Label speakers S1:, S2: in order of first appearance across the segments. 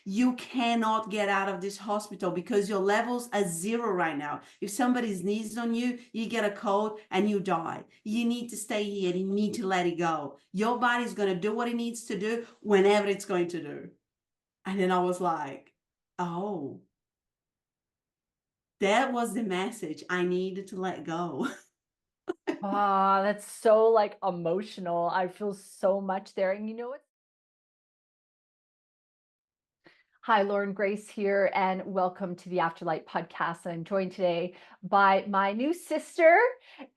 S1: You cannot get out of this hospital because your levels are zero right now. If somebody sneezes on you, you get a cold and you die. You need to stay here. You need to let it go. Your body's going to do what it needs to do whenever it's going to do. And then I was like, oh, that was the message I needed to let go.
S2: Ah, that's so like emotional. I feel so much there. And you know what? Hi, Lauren Grace here, and welcome to the Afterlight podcast. I'm joined today by my new sister,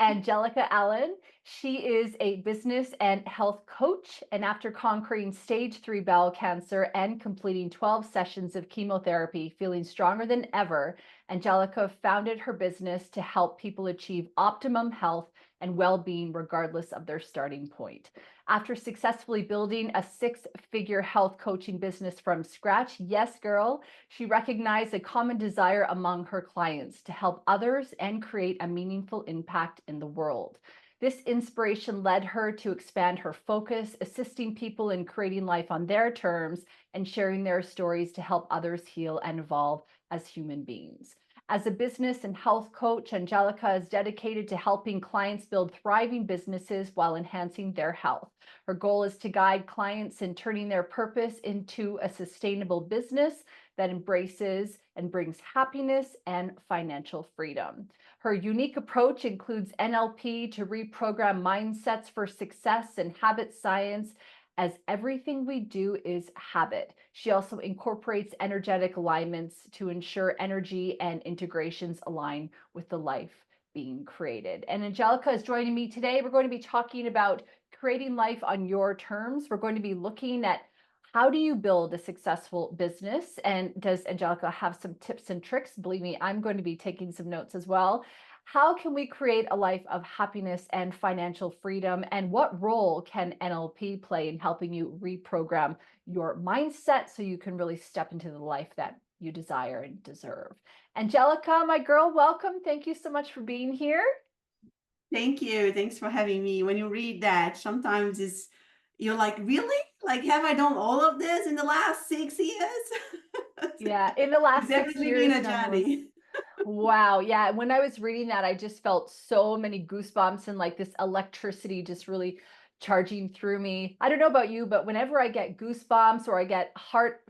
S2: Angelica Alen. She is a business and health coach, and after conquering stage 3 bowel cancer and completing 12 sessions of chemotherapy, feeling stronger than ever, Angelica founded her business to help people achieve optimum health and well-being regardless of their starting point. After successfully building a 6-figure health coaching business from scratch, yes, girl, she recognized a common desire among her clients to help others and create a meaningful impact in the world. This inspiration led her to expand her focus, assisting people in creating life on their terms and sharing their stories to help others heal and evolve as human beings. As a business and health coach, Angelica is dedicated to helping clients build thriving businesses while enhancing their health. Her goal is to guide clients in turning their purpose into a sustainable business that embraces and brings happiness and financial freedom. Her unique approach includes NLP to reprogram mindsets for success and habit science, as everything we do is habit. She also incorporates energetic alignments to ensure energy and integrations align with the life being created. And Angelica is joining me today. We're going to be talking about creating life on your terms. We're going to be looking at how do you build a successful business? And does Angelica have some tips and tricks? Believe me, I'm going to be taking some notes as well. How can we create a life of happiness and financial freedom? And what role can NLP play in helping you reprogram your mindset so you can really step into the life that you desire and deserve? Angelica, my girl, welcome. Thank you so much for being here.
S1: Thank you. Thanks for having me. When you read that, sometimes you're like, really? Like, have I done all of this in the last 6 years?
S2: Yeah, in the
S1: It's
S2: last six
S1: definitely been
S2: years,
S1: a
S2: nonetheless.
S1: journey.
S2: Wow. Yeah. When I was reading that, I just felt so many goosebumps and like this electricity just really charging through me. I don't know about you, but whenever I get goosebumps or I get heart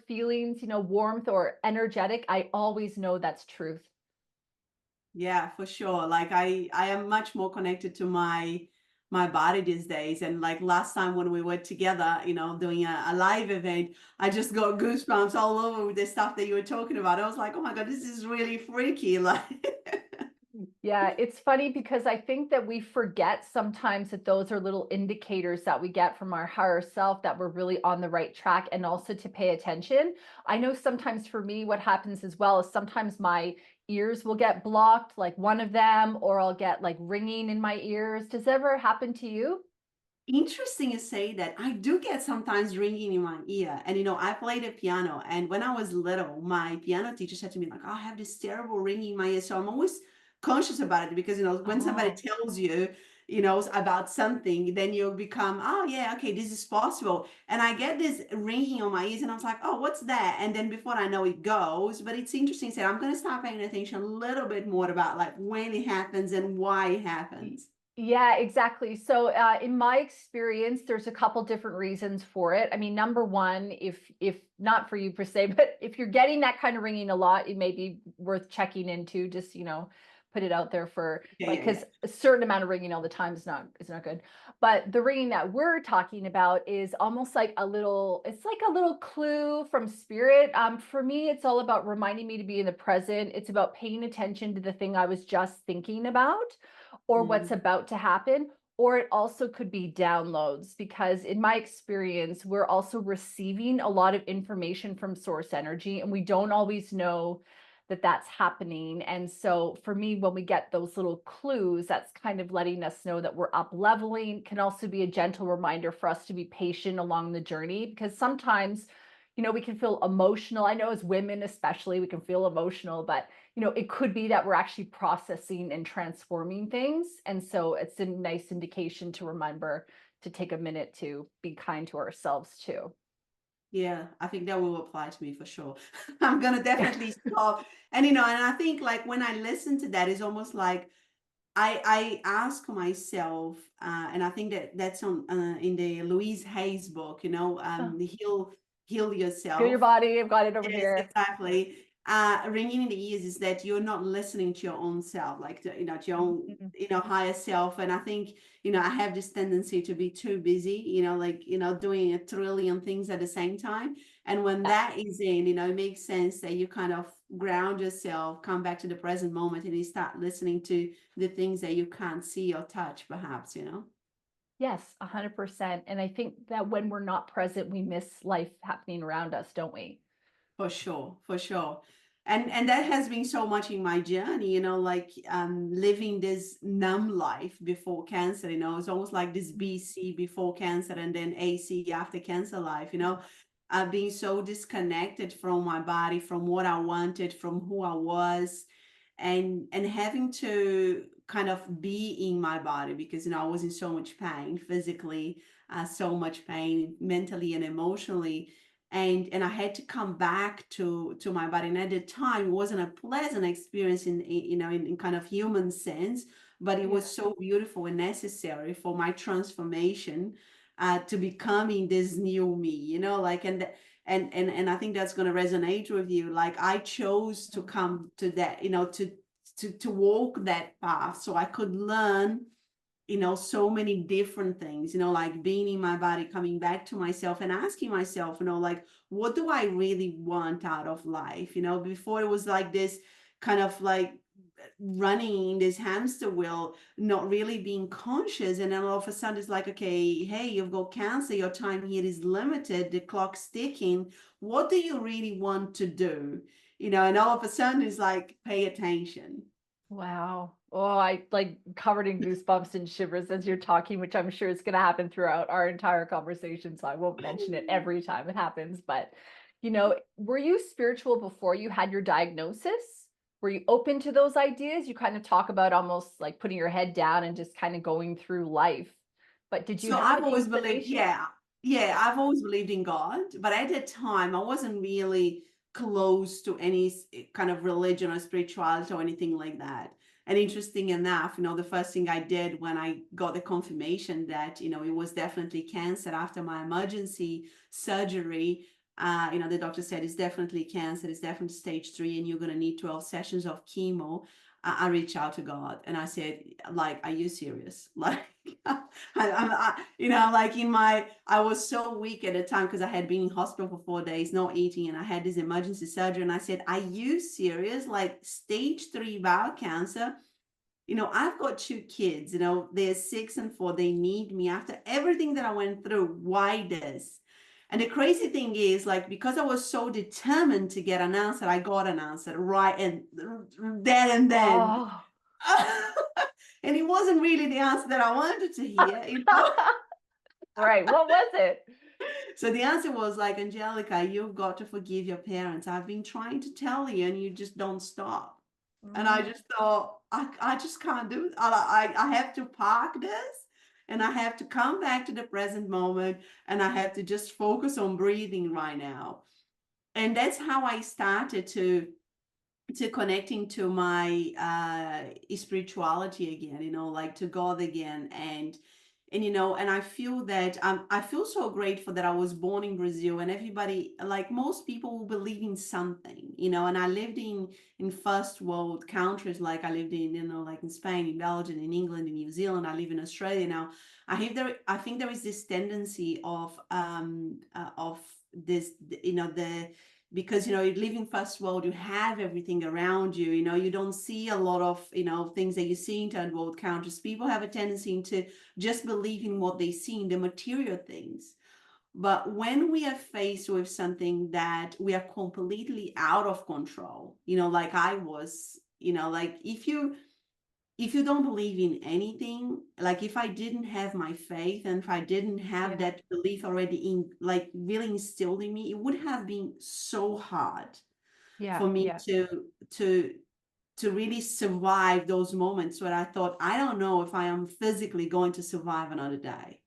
S2: feelings, warmth or energetic, I always know that's truth.
S1: Yeah, for sure. Like I am much more connected to my body these days. And like last time when we were together, doing a live event, I just got goosebumps all over with the stuff that you were talking about. I was like, oh my God, this is really freaky. Like,
S2: Yeah, it's funny because I think that we forget sometimes that those are little indicators that we get from our higher self that we're really on the right track and also to pay attention. I know sometimes for me, what happens as well is sometimes my ears will get blocked, like one of them, or I'll get like ringing in my ears. Does that ever happen to you?
S1: interesting you say that. I do get sometimes ringing in my ear. And I played the piano. And when I was little, my piano teacher said to me, like, oh, I have this terrible ringing in my ear. So I'm always conscious about it because, when somebody
S2: Oh.
S1: tells you, about something, then you become, oh yeah, okay, this is possible. And I get this ringing on my ears and I was like, oh, what's that? And then before I know it goes, but it's interesting. So I'm going to start paying attention a little bit more about like when it happens and why it happens.
S2: Yeah, exactly. So, in my experience, there's a couple different reasons for it. I mean, number one, if not for you per se, but if you're getting that kind of ringing a lot, it may be worth checking into. Just put it out there for
S1: Yeah,
S2: like
S1: yeah, yeah.
S2: because a certain amount of ringing all the time is not good. But the ringing that we're talking about is almost like it's like a little clue from spirit. For me, it's all about reminding me to be in the present. It's about paying attention to the thing I was just thinking about or what's
S1: Mm.
S2: about to happen. Or it also could be downloads, because in my experience, we're also receiving a lot of information from source energy, and we don't always know that that's happening. And so for me, when we get those little clues, that's kind of letting us know that we're up leveling. Can also be a gentle reminder for us to be patient along the journey, because sometimes we can feel emotional. I know as women, especially, we can feel emotional, but it could be that we're actually processing and transforming things. And so it's a nice indication to remember to take a minute to be kind to ourselves too.
S1: Yeah, I think that will apply to me for sure. I'm gonna definitely stop. And and I think like when I listen to that, it's almost like I ask myself, and I think that that's on in the Louise Hay's book,
S2: Oh,
S1: heal
S2: feel your
S1: yourself.
S2: body. I've got it over
S1: Yes,
S2: here.
S1: exactly. Ringing in the ears is that you're not listening to your own self, like to your own,
S2: Mhm.
S1: higher self. And I think, I have this tendency to be too busy, like, doing a trillion things at the same time. And when
S2: Yeah.
S1: that is in, it makes sense that you kind of ground yourself, come back to the present moment, and you start listening to the things that you can't see or touch, perhaps.
S2: Yes, 100%. And I think that when we're not present, we miss life happening around us, don't we?
S1: For sure, for sure. And that has been so much in my journey, like living this numb life before cancer, it's almost like this
S2: Mm.
S1: BC before cancer and then AC after cancer life, being so disconnected from my body, from what I wanted, from who I was, and having to kind of be in my body because I was in so much pain physically, so much pain mentally and emotionally, and I had to come back to my body. And at the time, it wasn't a pleasant experience in kind of human sense, but it
S2: Yeah.
S1: was so beautiful and necessary for my transformation, to becoming this new me. Like and I think that's going to resonate with you. Like I chose to come to that, to walk that path so I could learn so many different things, like being in my body, coming back to myself and asking myself, like, what do I really want out of life? Before it was like this kind of like running in this hamster wheel, not really being conscious. And then all of a sudden it's like, okay, hey, you've got cancer, your time here is limited, the clock's ticking. What do you really want to do? And all of a sudden it's like, pay attention.
S2: Wow. Oh, I like covered in goosebumps and shivers as you're talking, which I'm sure is going to happen throughout our entire conversation. So I won't mention it every time it happens. But, were you spiritual before you had your diagnosis? Were you open to those ideas? You kind of talk about almost like putting your head down and just kind of going through life. But did you
S1: So
S2: have
S1: I've
S2: an
S1: always believed,
S2: inclination?
S1: yeah, I've always believed in God, but at that time I wasn't really close to any kind of religion or spirituality or anything like that. And interesting enough, the first thing I did when I got the confirmation that, it was definitely cancer after my emergency surgery, the doctor said it's definitely cancer, it's definitely stage 3, and you're going to need 12 sessions of chemo. I reached out to God and I said, like, are you serious? Like, like I was so weak at the time because I had been in hospital for 4 days, no eating, and I had this emergency surgery. And I said, are you serious? Like stage 3 bowel cancer. I've got 2 kids, they're 6 and 4. They need me after everything that I went through. Why this? And the crazy thing is, like, because I was so determined to get an answer, I got an answer right and then and then.
S2: Oh,
S1: And it wasn't really the answer that I wanted to hear.
S2: right. What was it?
S1: So the answer was like, Angelica, you've got to forgive your parents. I've been trying to tell you, and you just don't stop. And I
S2: Mm.
S1: just thought, I just can't do it. I have to park this, and I have to come back to the present moment, and I have to just focus on breathing right now. And that's how I started to connecting to my spirituality again, like to God again. And I feel that I feel so grateful that I was born in Brazil, and everybody, like most people, will believe in something, and I lived in first world countries. Like I lived in, like in Spain, in Belgium, in England, in New Zealand. I live in Australia now. I think there is this tendency of this, the because you live in first world, you have everything around you, you don't see a lot of things that you see in third world countries. People have a tendency to just believe in what they see in the material things. But when we are faced with something that we are completely out of control, like I was, like if you don't believe in anything, like if I didn't have my faith and if I didn't have
S2: Yeah.
S1: that belief already in, like really instilled in me, it would have been so hard
S2: Yeah.
S1: for me
S2: Yeah.
S1: to really survive those moments where I thought, I don't know if I am physically going to survive another day.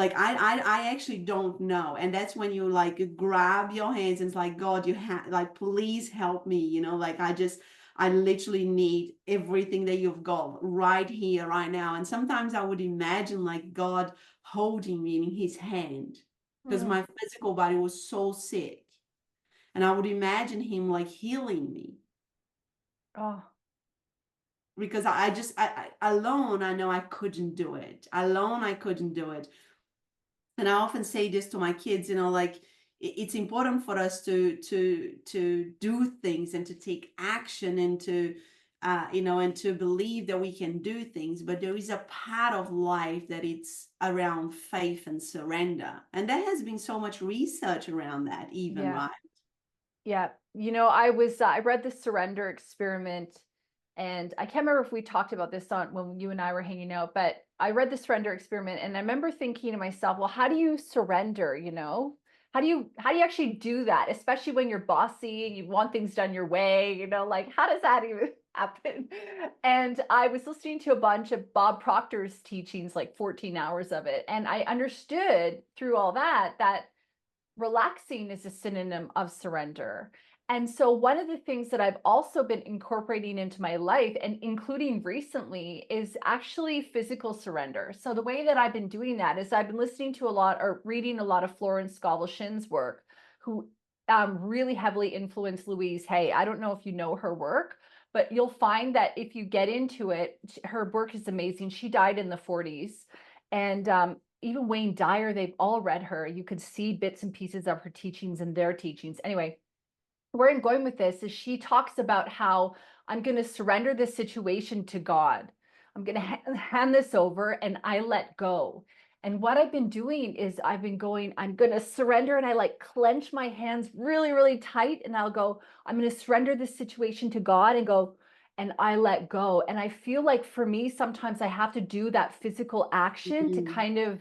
S1: Like I actually don't know. And that's when you like grab your hands and it's like, God, you have like, please help me, you know, like I literally need everything that you've got right here, right now. And sometimes I would imagine like God holding me in his hand because
S2: Mm.
S1: my physical body was so sick. And I would imagine him like healing me
S2: Oh,
S1: because alone, I know I couldn't do it. Alone, I couldn't do it. And I often say this to my kids, you know, like it's important for us to do things and to take action and to you know, and to believe that we can do things. But there is a part of life that it's around faith and surrender, and there has been so much research around that, even,
S2: yeah.
S1: right?
S2: Yeah. I read the surrender experiment, and I can't remember if we talked about this on when you and I were hanging out, but I read the surrender experiment and I remember thinking to myself, well, how do you surrender, you know? How do you actually do that, especially when you're bossy and you want things done your way, you know, like how does that even happen? And I was listening to a bunch of Bob Proctor's teachings, like 14 hours of it, and I understood through all that relaxing is a synonym of surrender. And so, one of the things that I've also been incorporating into my life and including recently is actually physical surrender. So, the way that I've been doing that is I've been listening to a lot or reading a lot of Florence Scovel Shinn's work, who really heavily influenced Louise Hay. I don't know if you know her work, but you'll find that if you get into it, her work is amazing. She died in the 40s. And even Wayne Dyer, they've all read her. You could see bits and pieces of her teachings and their teachings. Anyway, where I'm going with this is she talks about how I'm going to surrender this situation to God. I'm going to hand this over and I let go. And what I've been doing is I've been going, I'm going to surrender, and I like clench my hands really, really tight. And I'll go, I'm going to surrender this situation to God and go, and I let go. And I feel like for me, sometimes I have to do that physical action to
S1: Mhm.
S2: kind of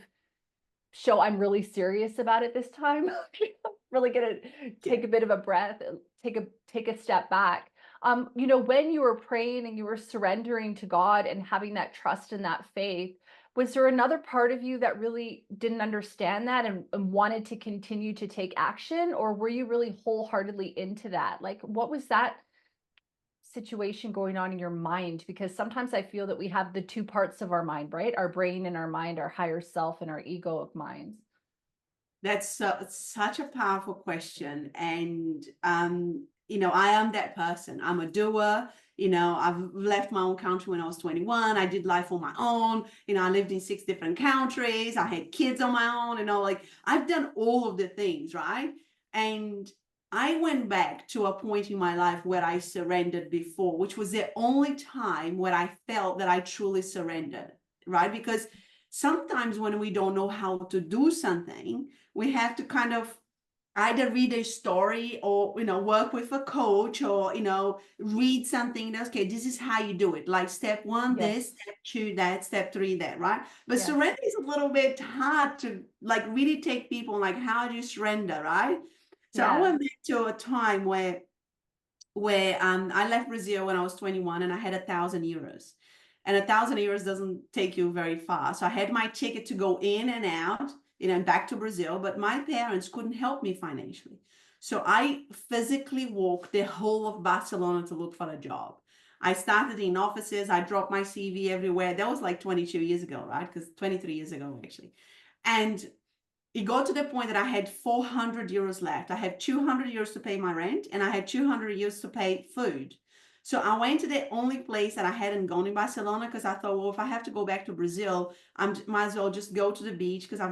S2: show I'm really serious about it this time. Really gonna
S1: Yeah.
S2: take a bit of a breath, take a step back. When you were praying and you were surrendering to God and having that trust and that faith, was there another part of you that really didn't understand that and wanted to continue to take action, or were you really wholeheartedly into that? Like, what was that situation going on in your mind? Because sometimes I feel that we have the two parts of our mind, right? Our brain and our mind, our higher self and our ego of minds.
S1: That's such a powerful question. And, you know, I am that person. I'm a doer. You know, I've left my own country when I was 21. I did life on my own. You know, I lived in 6 different countries. I had kids on my own. You know, like I've done all of the things, right? And I went back to a point in my life where I surrendered before, which was the only time where I felt that I truly surrendered, right? Because sometimes when we don't know how to do something, we have to kind of either read a story or, you know, work with a coach or, you know, read something that's okay, this is how you do it, like step one
S2: Yes.
S1: this, step two that, step three that, right? But
S2: Yes.
S1: surrender is a little bit hard to like really take people like, how do you surrender, right? So I
S2: Yeah.
S1: went back to a time where I left Brazil when I was 21 and I had 1,000 euros. And 1,000 euros doesn't take you very far. So I had my ticket to go in and out, you know, and back to Brazil, but my parents couldn't help me financially. So I physically walked the whole of Barcelona to look for a job. I started in offices, I dropped my CV everywhere. That was like 22 years ago, right? Because 23 years ago, actually. And it got to the point that I had 400 euros left. I had 200 euros to pay my rent and I had 200 euros to pay food. So I went to the only place that I hadn't gone in Barcelona because I thought, well, if I have to go back to Brazil, I might as well just go to the beach because I've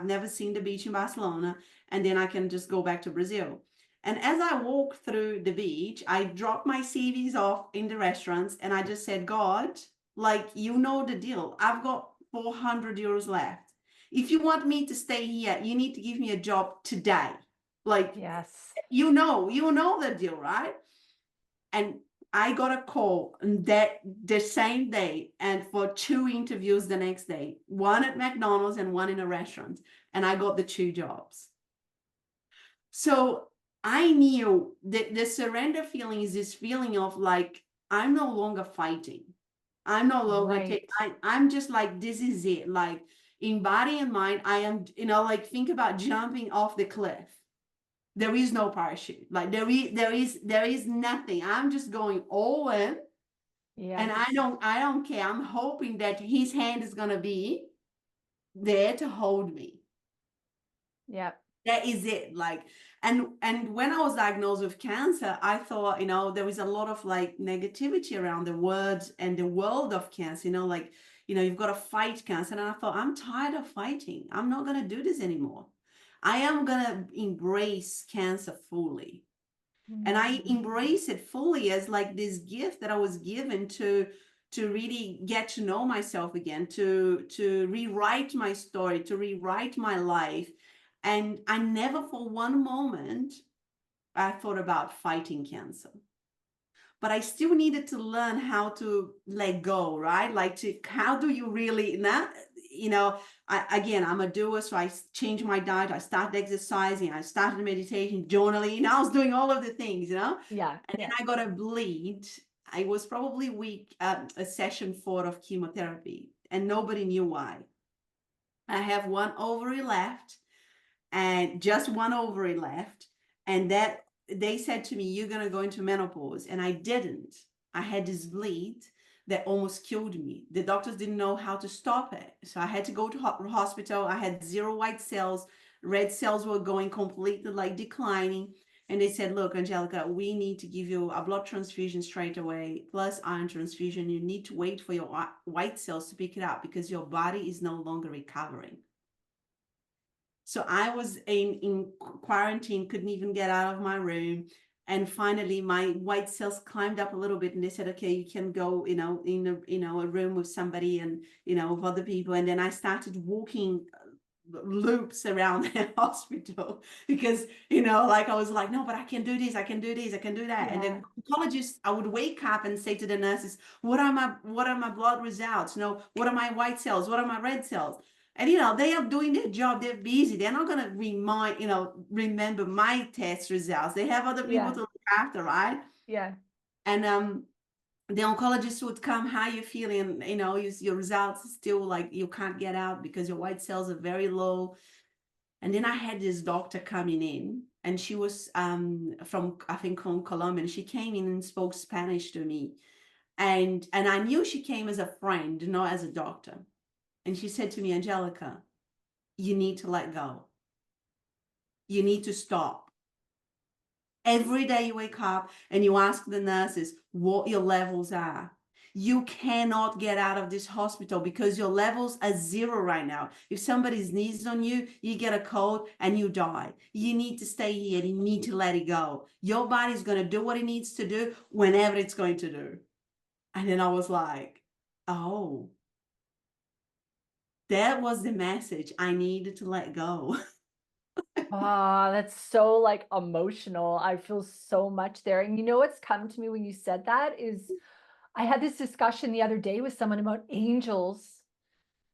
S1: never seen the beach in Barcelona, and then I can just go back to Brazil. And as I walked through the beach, I dropped my CVs off in the restaurants and I just said, God, like, you know the deal. I've got 400 euros left. If you want me to stay here, you need to give me a job today. Like,
S2: Yes.
S1: you know the deal, right? And I got a call that the same day and for 2 interviews the next day, one at McDonald's and one in a restaurant. And I got the 2 jobs. So I knew that the surrender feeling is this feeling of like, I'm no longer fighting. I'm no longer
S2: Right.
S1: I'm just like, this is it. Like, In body and mind, I am, like think about jumping off the cliff. There is no parachute. Like there is nothing. I'm just going all in, and
S2: Yes.
S1: I don't care. I'm hoping that his hand is gonna be there to hold me.
S2: Yep.
S1: That is it. Like, and when I was diagnosed with cancer, I thought, there was a lot of like negativity around the words and the world of cancer, like, you've got to fight cancer. And I thought, I'm tired of fighting. I'm not gonna do this anymore. I am gonna embrace cancer fully. And I
S2: Mm.
S1: embrace it fully as like this gift that I was given to really get to know myself again, to rewrite my story, to rewrite my life. And I never for one moment I thought about fighting cancer. But I still needed to learn how to let go, right? Like, how do you really not, again, I'm a doer, so I changed my diet, I started exercising, I started meditation, journaling, I was doing all of the things,
S2: Yeah.
S1: and then
S2: Yeah.
S1: I got a bleed. I was probably week a session 4 of chemotherapy, and nobody knew why. I have one ovary left, and just one ovary left, and that they said to me, you're going to go into menopause, and I didn't. I had this bleed that almost killed me. The doctors didn't know how to stop it, so I had to go to hospital. I had 0 white cells. Red cells were going completely like declining, and they said, look, Angelica, we need to give you a blood transfusion straight away plus iron transfusion. You need to wait for your white cells to pick it up because your body is no longer recovering. So I was in quarantine, couldn't even get out of my room. And finally, my white cells climbed up a little bit, and they said, "Okay, you can go, in a room with somebody, and with other people." And then I started walking loops around the hospital because like I was like, no, but I can do this, I can do this, I can do that. And
S2: Yeah.
S1: the oncologist, I would wake up and say to the nurses, what are my blood results? What are my white cells? What are my red cells? And they are doing their job, they're busy, they're not going to remember my test results. They have other people
S2: Yeah.
S1: to look after, right?
S2: Yeah.
S1: And the oncologist would come, how you feeling? Your results still like you can't get out because your white cells are very low. And then I had this doctor coming in, and she was from, I think, from Colombia, and she came in and spoke Spanish to me. And I knew she came as a friend, not as a doctor. And she said to me, Angelica, you need to let go. You need to stop. Every day you wake up and you ask the nurses what your levels are. You cannot get out of this hospital because your levels are 0 right now. If somebody sneezes on you, you get a cold and you die. You need to stay here. You need to let it go. Your body's going to do what it needs to do whenever it's going to do. And then I was like, oh, that was the message I needed to let go.
S2: Ah, that's so like emotional. I feel so much there. And you know what's come to me when you said that is I had this discussion the other day with someone about angels.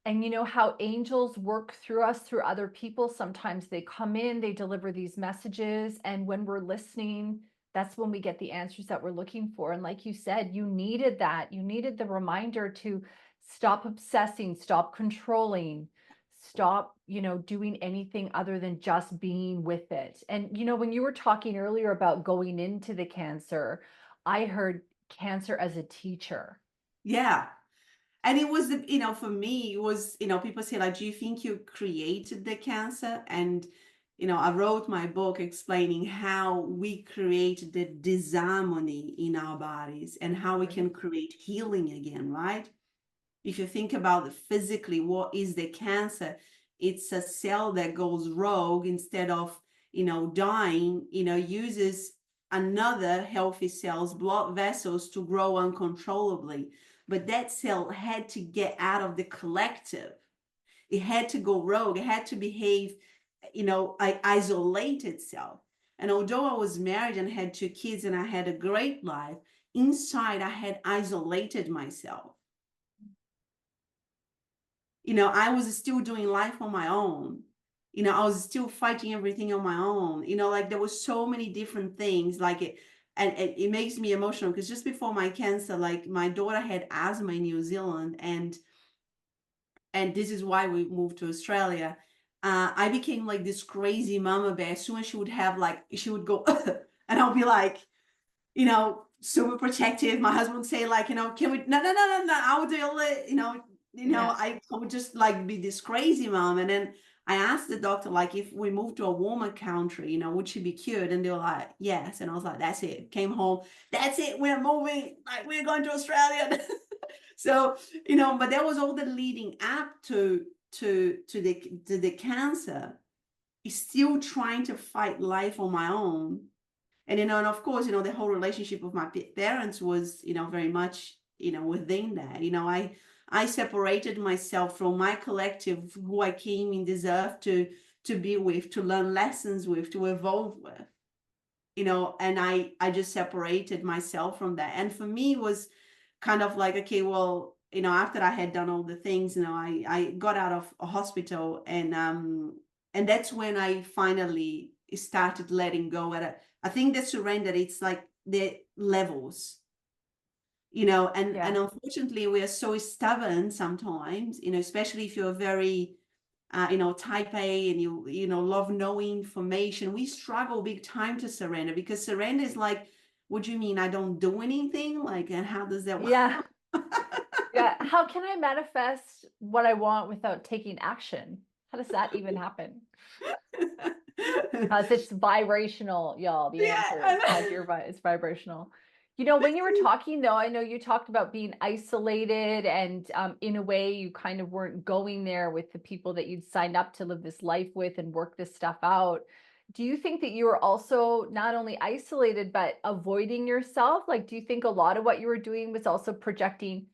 S2: And you know how angels work through us, through other people. Sometimes they come in, they deliver these messages. And when we're listening, that's when we get the answers that we're looking for. And like you said, you needed that. You needed the reminder to stop obsessing, stop controlling, stop, doing anything other than just being with it. And, when you were talking earlier about going into the cancer, I heard cancer as a teacher.
S1: Yeah. And it was, for me, it was, people say, like, do you think you created the cancer? And, I wrote my book explaining how we create the disharmony in our bodies and how we
S2: Right.
S1: can create healing again, right? If you think about it physically, what is the cancer? It's a cell that goes rogue instead of, dying, uses another healthy cell's blood vessels to grow uncontrollably. But that cell had to get out of the collective. It had to go rogue. It had to behave, isolate itself. And although I was married and had 2 kids and I had a great life, inside I had isolated myself. I was still doing life on my own. I was still fighting everything on my own. Like there was so many different things like it. And it makes me emotional because just before my cancer, like my daughter had asthma in New Zealand, and and this is why we moved to Australia. I became like this crazy mama bear. As soon as she would have like, she would go, and I'll be like, super protective. My husband would say like, can we, no, I would do it,
S2: Yeah.
S1: I would just like be this crazy mom. And then I asked the doctor, like, if we moved to a warmer country, would she be cured? And they were like, yes. And I was like, that's it. Came home. That's it. We're moving. Like, we're going to Australia. So, but that was all the leading up to the cancer. Is still trying to fight life on my own. And and of course, the whole relationship with my parents was, very much, within that. I separated myself from my collective, who I came in this earth to be with, to learn lessons with, to evolve with. And I just separated myself from that. And for me, it was kind of like, okay, well, after I had done all the things, I got out of a hospital, and that's when I finally started letting go. I think the surrender, it's like the levels, and
S2: Yeah.
S1: unfortunately we are so stubborn sometimes, especially if you're very type A, and love knowing information. We struggle big time to surrender, because surrender is like, what do you mean I don't do anything? Like, and how does that
S2: Yeah.
S1: work?
S2: Yeah. How can I manifest what I want without taking action? How does that even happen? Because it's vibrational, y'all. The
S1: Yeah,
S2: answer is
S1: I
S2: because
S1: know.
S2: it's vibrational. When you were talking though, I know you talked about being isolated, and in a way you kind of weren't going there with the people that you'd signed up to live this life with and work this stuff out. Do you think that you were also not only isolated, but avoiding yourself? Like, do you think a lot of what you were doing was also projecting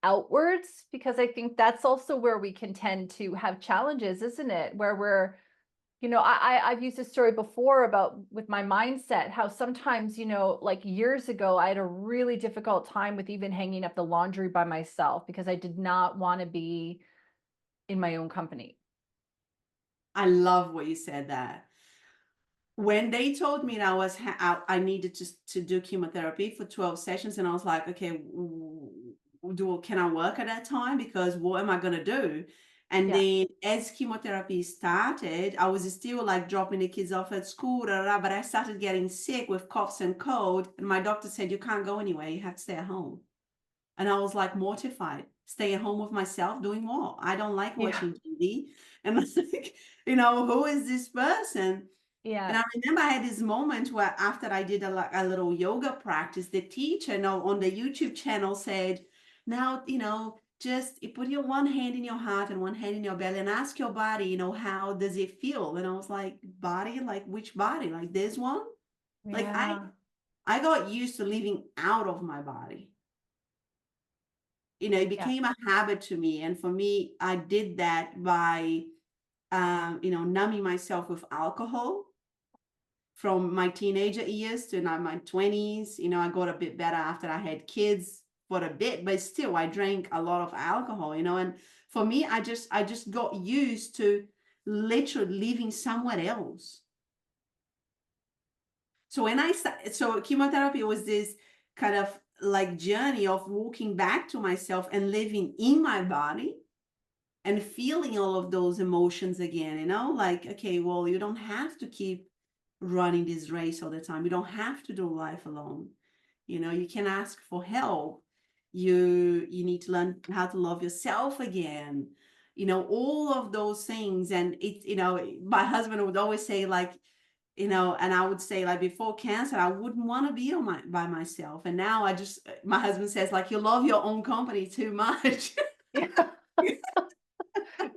S2: outwards? Because I think that's also where we can tend to have challenges, isn't it? Where we're, I've used this story before about with my mindset, how sometimes, like years ago, I had a really difficult time with even hanging up the laundry by myself because I did not want to be in my own company.
S1: I love what you said that. When they told me that I needed to do chemotherapy for 12 sessions, and I was like, okay, can I work at that time? Because what am I going to do? And
S2: Yeah.
S1: then as chemotherapy started, I was still like dropping the kids off at school, but I started getting sick with coughs and cold. And my doctor said, you can't go anywhere. You have to stay at home. And I was like mortified, stay at home with myself, doing what? I don't like
S2: Yeah.
S1: watching TV. And I was like, who is this person? And
S2: Yeah.
S1: I remember I had this moment where, after I did a little yoga practice, the teacher on the YouTube channel said, now, just you put your one hand in your heart and one hand in your belly and ask your body, how does it feel? And I was like, body, like which body? Like this one? Like
S2: Yeah.
S1: I got used to living out of my body. It
S2: Yeah.
S1: became a habit to me. And for me, I did that by, numbing myself with alcohol from my teenager years to now my 20s. I got a bit better after I had kids for a bit, but still I drank a lot of alcohol, and for me, I just got used to literally living somewhere else. So when I started, so chemotherapy was this kind of like journey of walking back to myself and living in my body and feeling all of those emotions again, like, okay, well, you don't have to keep running this race all the time. You don't have to do life alone. You can ask for help. You need to learn how to love yourself again. All of those things. And my husband would always say, like, and I would say, like, before cancer, I wouldn't want to be by myself. And now my husband says, like, you love your own company too much.
S2: Yeah.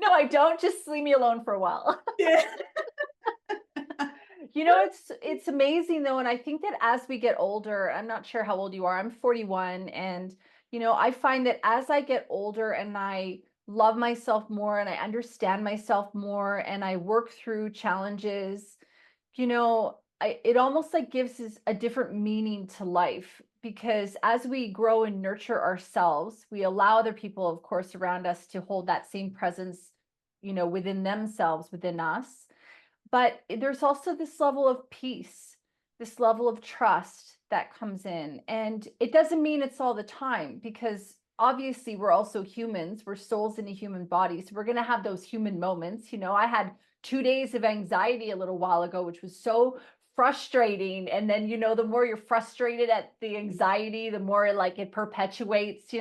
S2: No, I don't. Just leave me alone for a while.
S1: Yeah.
S2: It's amazing though, and I think that as we get older, I'm not sure how old you are. I'm 41, and I find that as I get older and I love myself more and I understand myself more and I work through challenges, it almost like gives us a different meaning to life, because as we grow and nurture ourselves, we allow other people, of course, around us to hold that same presence, within themselves, within us. But there's also this level of peace, this level of trust that comes in. And it doesn't mean it's all the time, because obviously we're also humans, we're souls in a human body, so we're going to have those human moments. I had 2 days of anxiety a little while ago, which was so frustrating. And then, the more you're frustrated at the anxiety, the more like it perpetuates.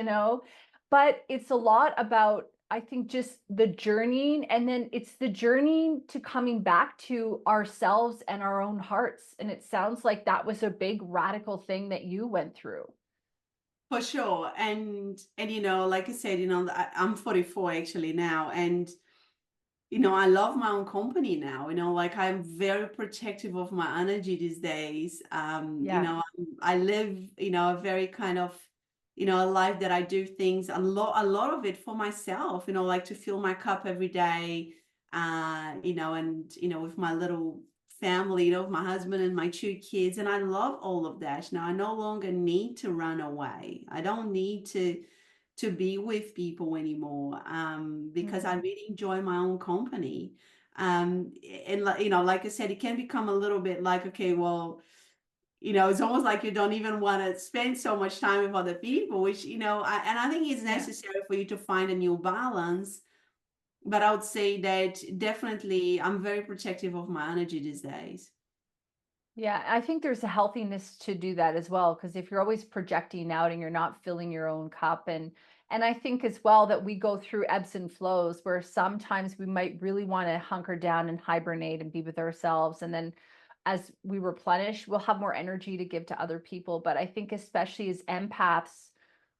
S2: But it's a lot about, I think, just the journeying, and then it's the journey to coming back to ourselves and our own hearts. And it sounds like that was a big radical thing that you went through.
S1: For sure. And like I said, I'm 44 actually now, and I love my own company now. Like I'm very protective of my energy these days.
S2: Yeah.
S1: I live, a very kind of, a life that I do things a lot of it for myself, like to fill my cup every day, and with my little family, with my husband and my 2 kids. And I love all of that. Now I no longer need to run away. I don't need to be with people anymore, because I
S2: Mm.
S1: really enjoy my own company. And like I said, it can become a little bit like, okay, well, it's almost like you don't even want to spend so much time with other people, which, and I think it's
S2: Yeah.
S1: necessary for you to find a new balance. But I would say that definitely I'm very protective of my energy these days.
S2: Yeah, I think there's a healthiness to do that as well, because if you're always projecting out and you're not filling your own cup, and I think as well that we go through ebbs and flows where sometimes we might really want to hunker down and hibernate and be with ourselves, and then as we replenish, we'll have more energy to give to other people. But I think especially as empaths,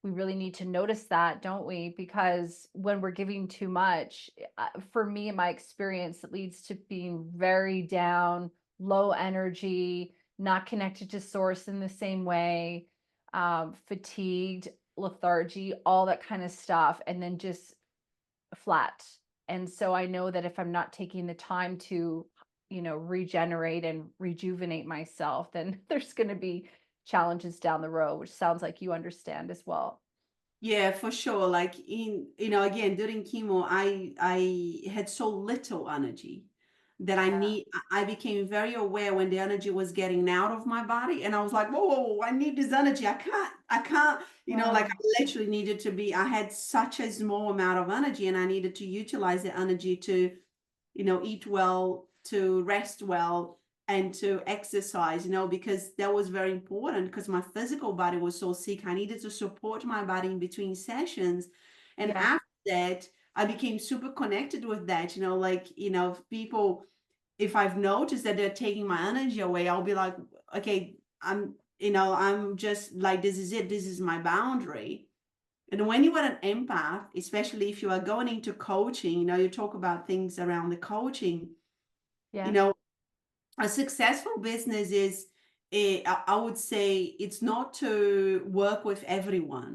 S2: we really need to notice that, don't we? Because when we're giving too much, for me, in my experience, it leads to being very down, low energy, not connected to source in the same way, fatigued, lethargy, all that kind of stuff, and then just flat. And so I know that if I'm not taking the time to, regenerate and rejuvenate myself, then there's going to be challenges down the road, which sounds like you understand as well.
S1: Yeah, for sure. Like again, during chemo, I had so little energy that
S2: Yeah.
S1: I became very aware when the energy was getting out of my body, and I was like, whoa, whoa, whoa, I need this energy. I can't, like
S2: Wow.
S1: I literally needed to be, I had such a small amount of energy, and I needed to utilize the energy to eat well, to rest well, and to exercise, because that was very important because my physical body was so sick. I needed to support my body in between sessions. And
S2: Yeah.
S1: after that, I became super connected with that, like, if people, if I've noticed that they're taking my energy away, I'll be like, okay, I'm just like, this is it. This is my boundary. And when you are an empath, especially if you are going into coaching, you talk about things around the coaching, you
S2: Yeah.
S1: know, a successful business is, I would say it's not to work with everyone.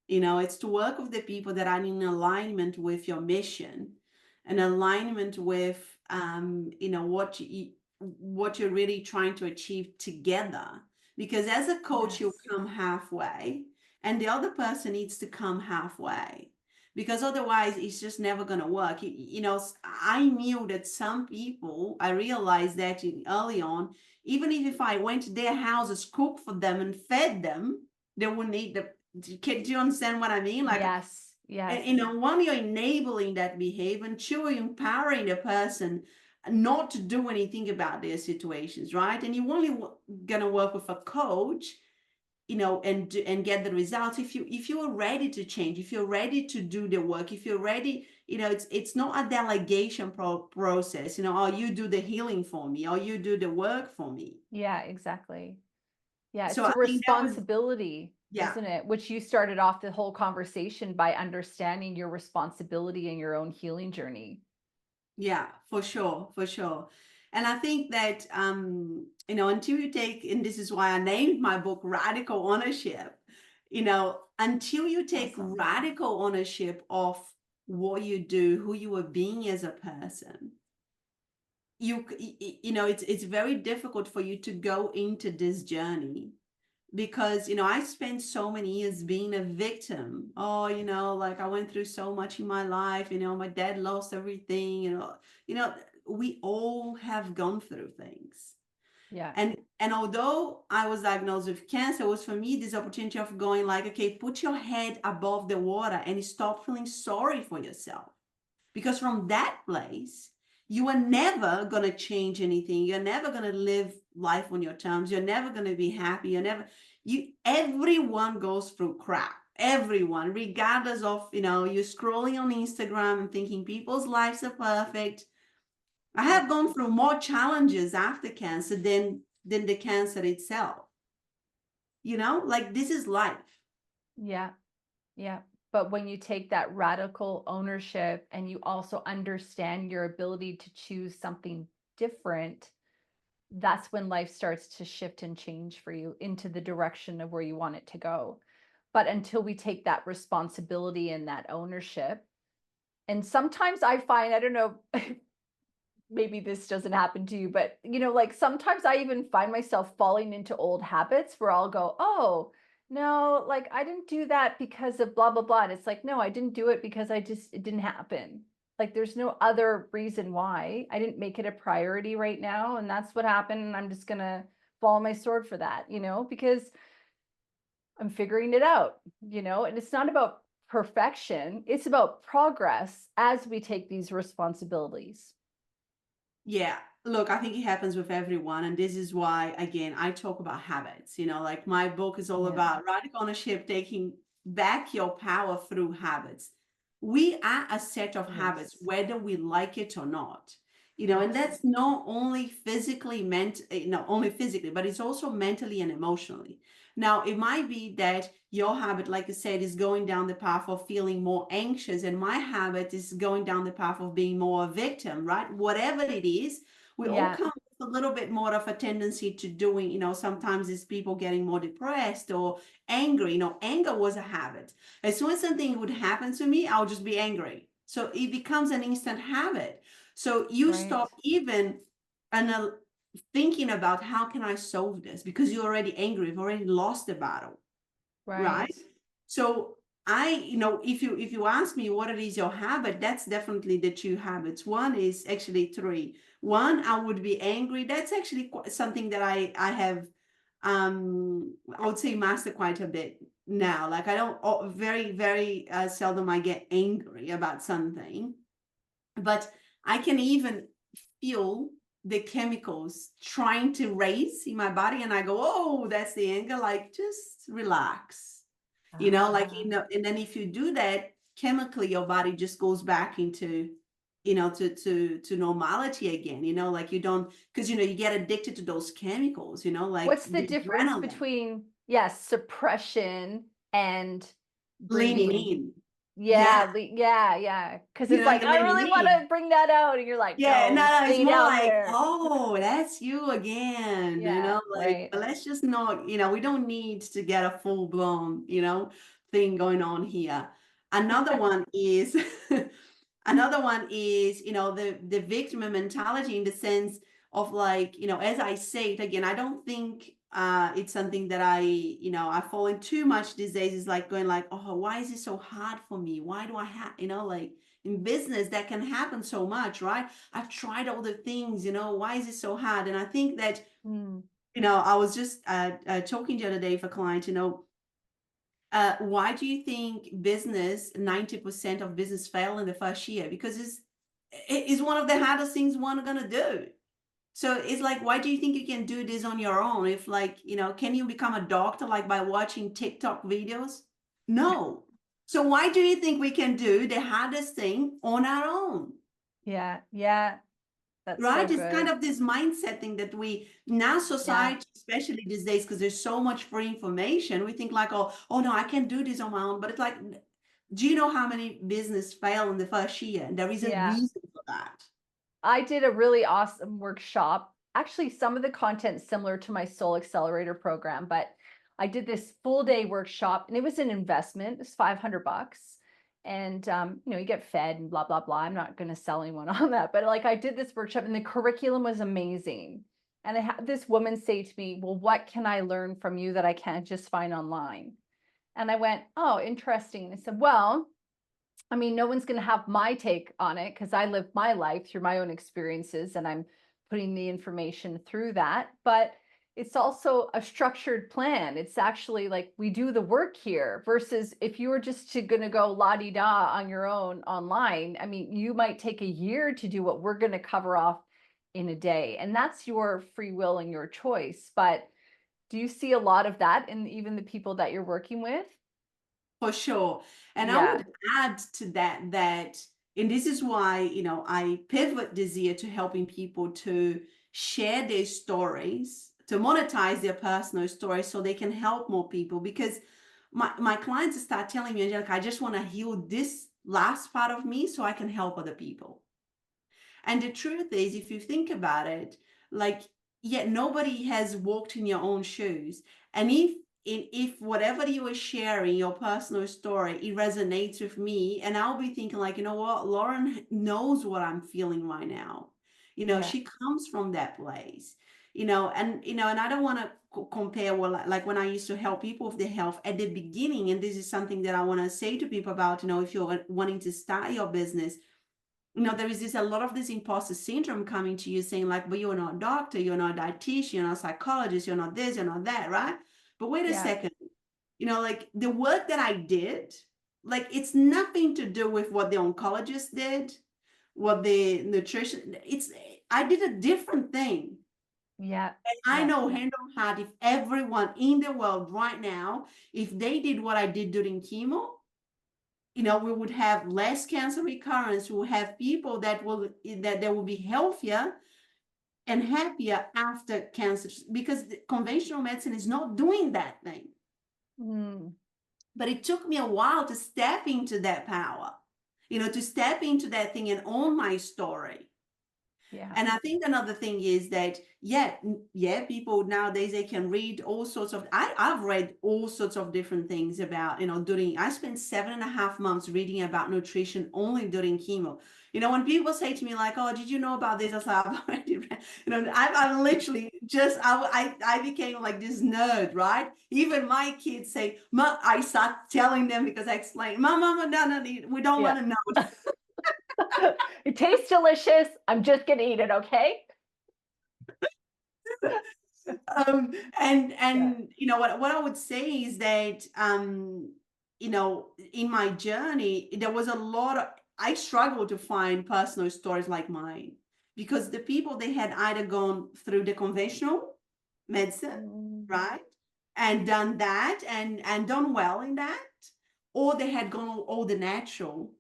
S1: It's to work with the people that are in alignment with your mission, and alignment with, what you're really trying to achieve together. Because as a coach, you
S2: Yes.
S1: come halfway, and the other person needs to come halfway, because otherwise it's just never going to work. I knew that some people, I realized that early on, even if I went to their houses, cooked for them and fed them, they wouldn't eat the. Do you understand what I mean? Like,
S2: Yes. Yes.
S1: one, you're enabling that behavior, and two, you're empowering the person not to do anything about their situations, right? And you only going to work with a coach, and get the results if you are ready to change, if you're ready to do the work, if you're ready. It's not a delegation process, or you do the healing for me, or you do the work for me.
S2: Yeah, exactly. Yeah,
S1: So
S2: it's
S1: I
S2: a
S1: think that was,
S2: responsibility,
S1: yeah.
S2: isn't it? Which you started off the whole conversation by understanding your responsibility in your own healing journey.
S1: Yeah, for sure, for sure. And I think that, until you take, and this is why I named my book Radical Ownership, until you take
S2: Awesome.
S1: radical ownership of what you do, who you are being as a person, it's very difficult for you to go into this journey, because I spent so many years being a victim. Oh, like I went through so much in my life. My dad lost everything. We all have gone through things.
S2: Yeah.
S1: And although I was diagnosed with cancer, it was for me this opportunity of going like, okay, put your head above the water and stop feeling sorry for yourself. Because from that place, you are never going to change anything. You're never going to live life on your terms. You're never going to be happy. Everyone goes through crap. Everyone, regardless of, you're scrolling on Instagram and thinking people's lives are perfect. I have gone through more challenges after cancer than the cancer itself. Like this is life.
S2: Yeah. Yeah. But when you take that radical ownership and you also understand your ability to choose something different, that's when life starts to shift and change for you into the direction of where you want it to go. But until we take that responsibility and that ownership, and sometimes I find, I don't know, maybe this doesn't happen to you, but like sometimes I even find myself falling into old habits where I'll go, oh, no, like I didn't do that because of blah, blah, blah. And it's like, no, I didn't do it because it didn't happen. Like there's no other reason why. I didn't make it a priority right now. And that's what happened. And I'm just going to follow my sword for that, because I'm figuring it out, and it's not about perfection. It's about progress as we take these responsibilities.
S1: Yeah, look, I think it happens with everyone. And this is why, again, I talk about habits. Like my book is all
S2: Yeah.
S1: about radical ownership, taking back your power through habits. We are a set of habits,
S2: Yes.
S1: whether we like it or not. And
S2: Yes.
S1: that's not only only physically, but it's also mentally and emotionally. Now, it might be that your habit, like I said, is going down the path of feeling more anxious, and my habit is going down the path of being more a victim, right? Whatever it is, we all
S2: Yeah.
S1: come with a little bit more of a tendency to doing, sometimes it's people getting more depressed or angry. Anger was a habit. As soon as something would happen to me, I'll just be angry. So it becomes an instant habit. So you
S2: Right.
S1: stop even and thinking about how can I solve this, because you're already angry, you've already lost the battle,
S2: Right.
S1: right? So if you ask me what it is your habit, that's definitely the two habits. One is actually three. One, I would be angry. That's actually something that I have I would say master quite a bit now. Like I don't very very seldom I get angry about something, but I can even feel the chemicals trying to raise in my body, and I go, oh, that's the anger. Like just relax, like and then if you do that chemically, your body just goes back into to normality again, like you don't, because you get addicted to those chemicals, like
S2: What's the
S1: the
S2: difference
S1: adrenaline.
S2: between, yes, suppression and
S1: Leaning
S2: breathing?
S1: in. Yeah,
S2: Yeah, yeah. Because it's like,
S1: you're
S2: I
S1: leaning
S2: really want
S1: in.
S2: to bring that out. And you're like,
S1: Yeah,
S2: no,
S1: no, it's
S2: stay
S1: more
S2: down
S1: like,
S2: there.
S1: oh, that's you again,
S2: Yeah,
S1: like
S2: right.
S1: let's just not, we don't need to get a full blown, thing going on here. Another one is another one is, the victim mentality, in the sense of like, as I say it again, I don't think it's something that I fall in too much these days. Is like going like, oh, why is it so hard for me? Why do I have, like in business that can happen so much, right? I've tried all the things, why is it so hard? And I think that,
S2: Mm,
S1: I was just talking the other day with a client, why do you think 90% of business fail in the first year? Because it's one of the hardest things one are gonna do. So it's like, why do you think you can do this on your own? If like, can you become a doctor like by watching TikTok videos? No. So why do you think we can do the hardest thing on our own?
S2: yeah, yeah. That's so
S1: Right? It's kind
S2: good.
S1: of this mindset thing that we now
S2: Yeah,
S1: society, especially these days, because there's so much free information, we think like, oh no, I can do this on my own. But it's like, do you know how many business fail in the first year? And there is a
S2: yeah.
S1: reason for that.
S2: I did a really awesome workshop. Actually, some of the content similar to my Soul Accelerator program, but I did this full day workshop and it was an investment. It was $500. And you get fed and blah, blah, blah. I'm not going to sell anyone on that, but like I did this workshop and the curriculum was amazing. And I had this woman say to me, well, what can I learn from you that I can't just find online? And I went, oh, interesting. I said, well, I mean, no one's going to have my take on it because I lived my life through my own experiences and I'm putting the information through that, but it's also a structured plan. It's actually like we do the work here versus if you were just going to go la-di-da on your own online. I mean, you might take a year to do what we're going to cover off in a day, and that's your free will and your choice. But do you see a lot of that in even the people that you're working with?
S1: For sure. And I
S2: Yeah.
S1: would add to that, and this is why, I pivot this year to helping people to share their stories, to monetize their personal stories so they can help more people. Because my clients start telling me, Angelica, I just want to heal this last part of me so I can help other people. And the truth is, if you think about it, like, yet nobody has walked in your own shoes. And if whatever you are sharing, your personal story, it resonates with me, and I'll be thinking like, you know what, Lauren knows what I'm feeling right now.
S2: Yeah.
S1: She comes from that place. And I don't want to compare like when I used to help people with their health at the beginning. And this is something that I want to say to people about, if you're wanting to start your business, there is a lot of this imposter syndrome coming to you saying like, but you're not a doctor, you're not a dietitian, you're not a psychologist, you're not this, you're not that, right? But wait a
S2: Yeah.
S1: second, like the work that I did, like it's nothing to do with what the oncologist did, what the nutrition, I did a different thing.
S2: Yeah.
S1: And I
S2: Yeah.
S1: know hand on heart, if everyone in the world right now, if they did what I did during chemo, we would have less cancer recurrence. We will have people that they will be healthier and happier after cancer, because the conventional medicine is not doing that thing.
S2: Mm.
S1: But it took me a while to step into that power, to step into that thing and own my story.
S2: Yeah.
S1: And I think another thing is that, yeah, people nowadays, they can read all sorts of, I've read all sorts of different things about, I spent 7.5 months reading about nutrition only during chemo. When people say to me like, oh, did you know about this? I was like, I've already read, I literally just, I became like this nerd, right? Even my kids say, Mom, I start telling them because I explain, Mama, no, we don't
S2: Yeah.
S1: want to know.
S2: It tastes delicious. I'm just gonna eat it, okay?
S1: And
S2: Yeah.
S1: what I would say is that in my journey there was a lot of, I struggled to find personal stories like mine, because the people, they had either gone through the conventional medicine,
S2: Mm.
S1: right, and done that and done well in that, or they had gone all the natural,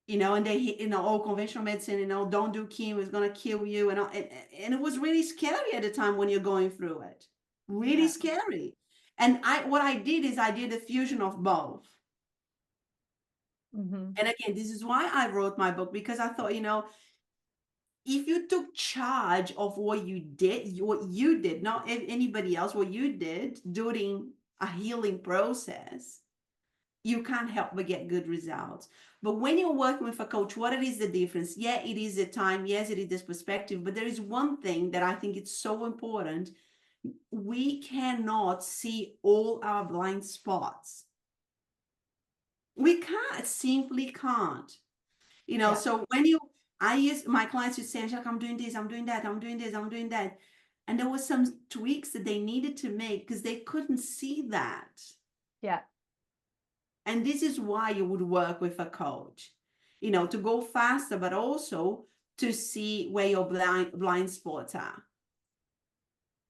S1: and they, all conventional medicine, don't do chemo, it's going to kill you. And it was really scary at the time when you're going through it. Really
S2: Yeah.
S1: scary. And what I did is I did a fusion of both.
S2: Mm-hmm.
S1: And again, this is why I wrote my book, because I thought, if you took charge of what you did, not anybody else, what you did during a healing process, you can't help but get good results. But when you're working with a coach, what is the difference? Yeah, it is the time. Yes, it is this perspective. But there is one thing that I think it's so important. We cannot see all our blind spots. We can't, simply can't.
S2: Yeah.
S1: So I use my clients to say, Angelica, I'm doing this, I'm doing that, I'm doing this, I'm doing that. And there was some tweaks that they needed to make because they couldn't see that.
S2: Yeah.
S1: And this is why you would work with a coach, to go faster, but also to see where your blind spots are.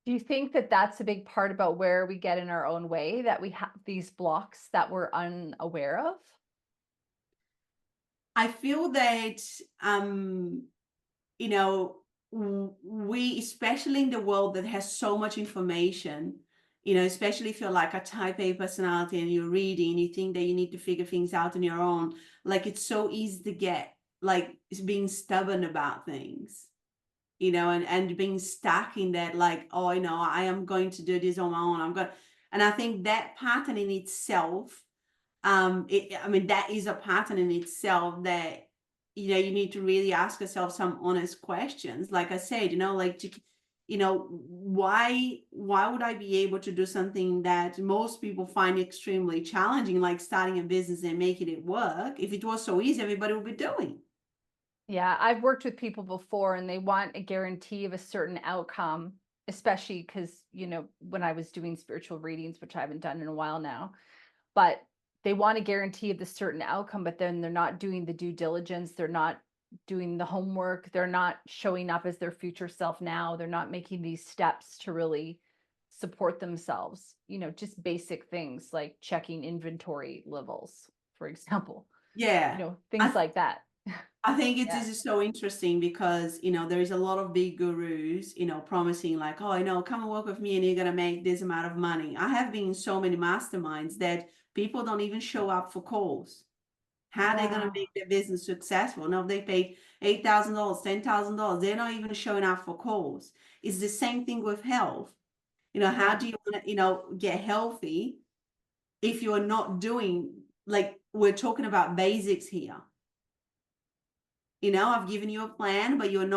S2: Do you think that that's a big part about where we get in our own way, that we have these blocks that we're unaware of?
S1: I feel that, we, especially in the world that has so much information, especially if you're like a type A personality and you're reading, you think that you need to figure things out on your own. Like, it's so easy to get like being stubborn about things, and being stuck in that, like, oh, I am going to do this on my own. And I think that pattern in itself, that is a pattern in itself that, you need to really ask yourself some honest questions. Like I said, why would I be able to do something that most people find extremely challenging, like starting a business and making it work? If it was so easy, everybody would be doing.
S2: Yeah, I've worked with people before and they want a guarantee of a certain outcome, especially because, when I was doing spiritual readings, which I haven't done in a while now, but they want a guarantee of the certain outcome, but then they're not doing the due diligence. They're not doing the homework. They're not showing up as their future self now. They're not making these steps to really support themselves, just basic things like checking inventory levels, for example,
S1: Yeah.
S2: things
S1: I
S2: like that.
S1: I think it
S2: Yeah.
S1: is so interesting because, there is a lot of big gurus, promising like, oh, come and work with me and you're going to make this amount of money. I have been in so many masterminds that people don't even show up for calls. How are they going to
S2: Wow.
S1: make their business successful? No, they paid $8,000, $10,000. They're not even showing up for calls. It's the same thing with health. How
S2: Yeah.
S1: do you want to, get healthy if you're not doing, like, we're talking about basics here. I've given you a plan, but you're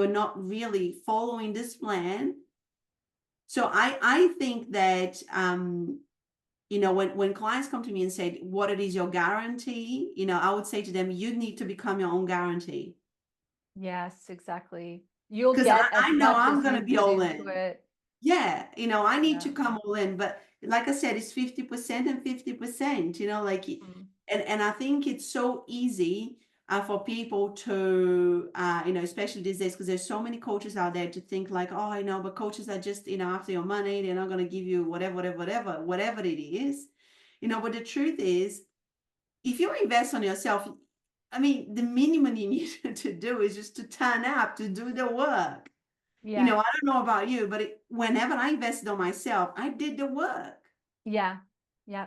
S1: not really following this plan. So I think that when clients come to me and say what it is your guarantee, I would say to them, you need to become your own guarantee.
S2: Yes, exactly. You'll
S1: Because
S2: get
S1: I
S2: as
S1: know
S2: much
S1: I'm
S2: as
S1: gonna
S2: you
S1: be
S2: put
S1: all
S2: into
S1: in.
S2: it.
S1: Yeah, I need
S2: Yeah.
S1: to come all in, but like I said, it's 50% and 50%, like,
S2: Mm.
S1: and I think it's so easy for people to, especially these days, because there's so many coaches out there to think like, oh, I know, but coaches are just, after your money, they're not going to give you whatever it is, but the truth is, if you invest on yourself, I mean, the minimum you need to do is just to turn up, to do the work.
S2: Yeah.
S1: I don't know about you, but whenever I invested on myself, I did the work.
S2: Yeah. Yeah.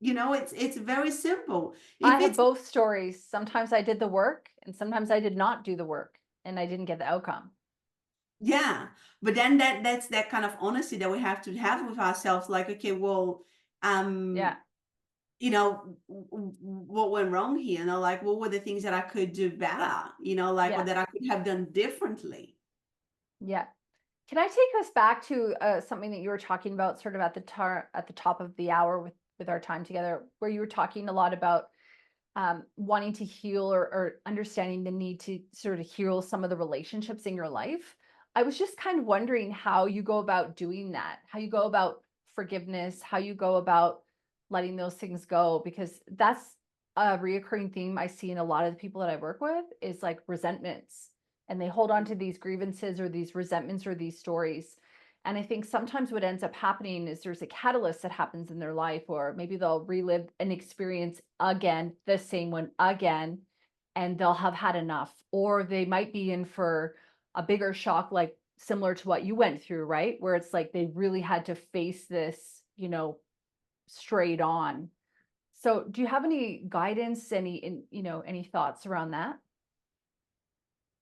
S1: It's very simple.
S2: I
S1: If
S2: have
S1: it's
S2: both stories. Sometimes I did the work and sometimes I did not do the work and I didn't get the outcome.
S1: Yeah, but then that's that kind of honesty that we have to have with ourselves. Like, okay, well,
S2: Yeah.
S1: um, what went wrong here? Like, what were the things that I could do better? Like, or
S2: Yeah.
S1: that I could have done differently.
S2: Yeah. Can I take us back to something that you were talking about sort of at the top of the hour with our time together, where you were talking a lot about wanting to heal or understanding the need to sort of heal some of the relationships in your life. I was just kind of wondering how you go about doing that, how you go about forgiveness, how you go about letting those things go, because that's a reoccurring theme I see in a lot of the people that I work with is like resentments. And they hold on to these grievances or these resentments or these stories. And I think sometimes what ends up happening is there's a catalyst that happens in their life, or maybe they'll relive an experience again, the same one again, and they'll have had enough. Or they might be in for a bigger shock, like similar to what you went through, right? Where it's like they really had to face this, straight on. So do you have any guidance, any thoughts around that?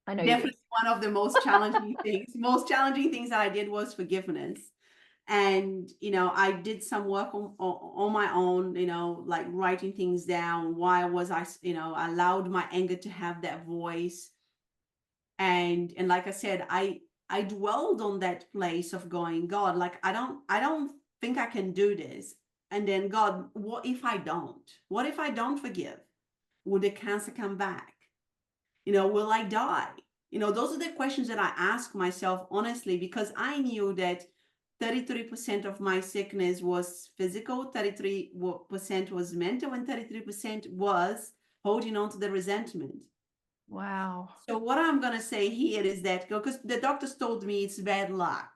S2: I know you do.
S1: Definitely one of the most challenging things. Most challenging things that I did was forgiveness. And I did some work on my own, like writing things down. Why was I, allowed my anger to have that voice? And like I said, I dwelled on that place of going, God, like I don't think I can do this. And then, God, what if I don't? What if I don't forgive? Will the cancer come back? Will I die? Those are the questions that I ask myself honestly, because I knew that 33% of my sickness was physical, 33% was mental, and 33% was holding on to the resentment.
S2: Wow.
S1: So what I'm going to say here is that, because the doctors told me it's bad luck.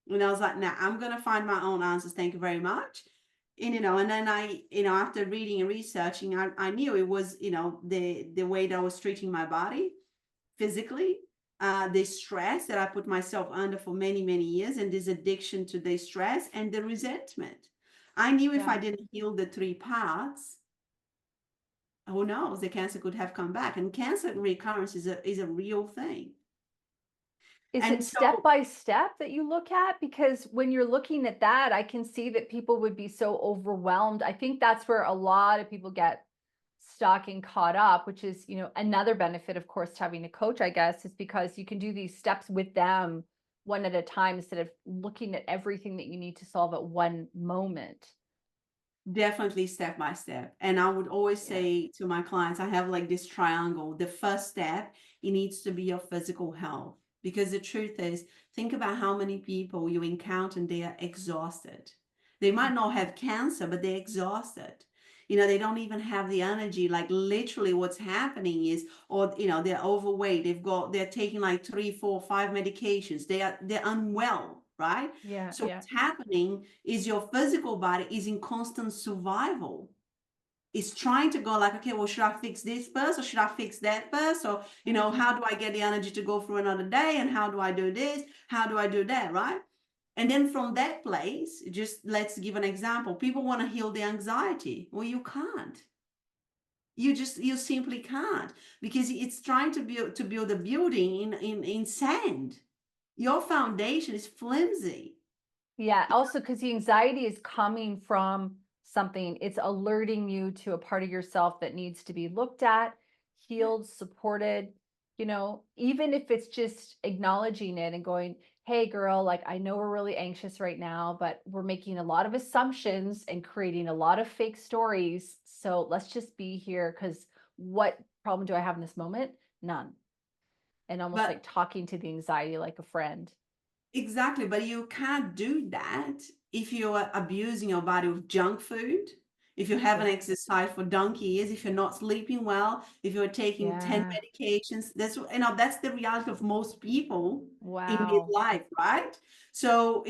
S1: And I was like, nah, I'm going to find my own answers. Thank you very much. And then after reading and researching, I knew it was, the way that I was treating my body physically, the stress that I put myself under for many, many years, and this addiction to the stress and the resentment. I knew if I
S2: Yeah.
S1: didn't heal the three parts, who knows, the cancer could have come back. And cancer recurrence is a real thing.
S2: Is
S1: And
S2: it step
S1: so
S2: by step that you look at? Because when you're looking at that, I can see that people would be so overwhelmed. I think that's where a lot of people get stuck and caught up, which is, another benefit, of course, to having a coach, I guess, is because you can do these steps with them one at a time instead of looking at everything that you need to solve at one moment.
S1: Definitely step by step. And I would always
S2: Yeah.
S1: say to my clients, I have like this triangle. The first step, it needs to be your physical health. Because the truth is, think about how many people you encounter and they are exhausted. They might not have cancer, but they're exhausted. They don't even have the energy. Like literally what's happening is, or they're overweight. They're taking like 3, 4, 5 medications. They're unwell, right?
S2: Yeah.
S1: So
S2: Yeah.
S1: what's happening is your physical body is in constant survival. It's trying to go like, okay, well, should I fix this first or should I fix that first? Or,
S2: Mhm.
S1: how do I get the energy to go through another day? And how do I do this? How do I do that? Right. And then from that place, just let's give an example. People want to heal the anxiety. Well, you can't. You simply can't because it's trying to build a building in sand. Your foundation is flimsy.
S2: Yeah, also because the anxiety is coming from something, it's alerting you to a part of yourself that needs to be looked at, healed, supported, even if it's just acknowledging it and going, hey, girl, like I know we're really anxious right now, but we're making a lot of assumptions and creating a lot of fake stories. So let's just be here because what problem do I have in this moment? None. And almost like
S1: But
S2: talking to the anxiety like a friend.
S1: exactly, but you can't do that if you're abusing your body with junk food, if you haven't
S2: Yeah.
S1: exercised for donkey years, if you're not sleeping well, if you're taking 10
S2: Yeah.
S1: medications. That's the reality of most people in
S2: Wow.
S1: midlife, right? So,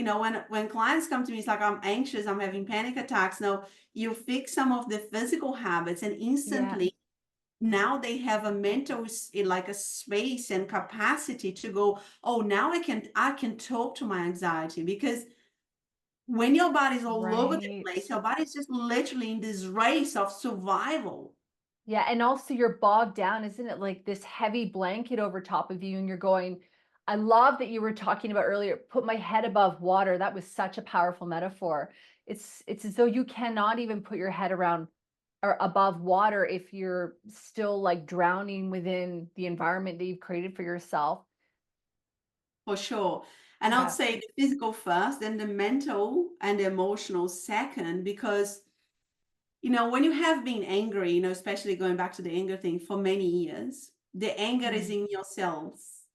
S1: when clients come to me, it's like I'm anxious, I'm having panic attacks. No, you fix some of the physical habits and
S2: Yeah.
S1: instantly now they have a mental like a space and capacity to go, oh, now I can talk to my anxiety. Because when your body's all over the
S2: Right.
S1: place, your body's just literally in this race of survival.
S2: Yeah. And also you're bogged down, isn't it? Like this heavy blanket over top of you, and you're going, I love that you were talking about earlier, put my head above water. That was such a powerful metaphor. It's as though you cannot even put your head around or above water if you're still like drowning within the environment that you've created for yourself.
S1: For sure. And I would
S2: Yeah.
S1: say the physical first, then the mental and the emotional second, because when you have been angry, especially going back to the anger thing for many years, the anger is
S2: Mm.
S1: in your cells.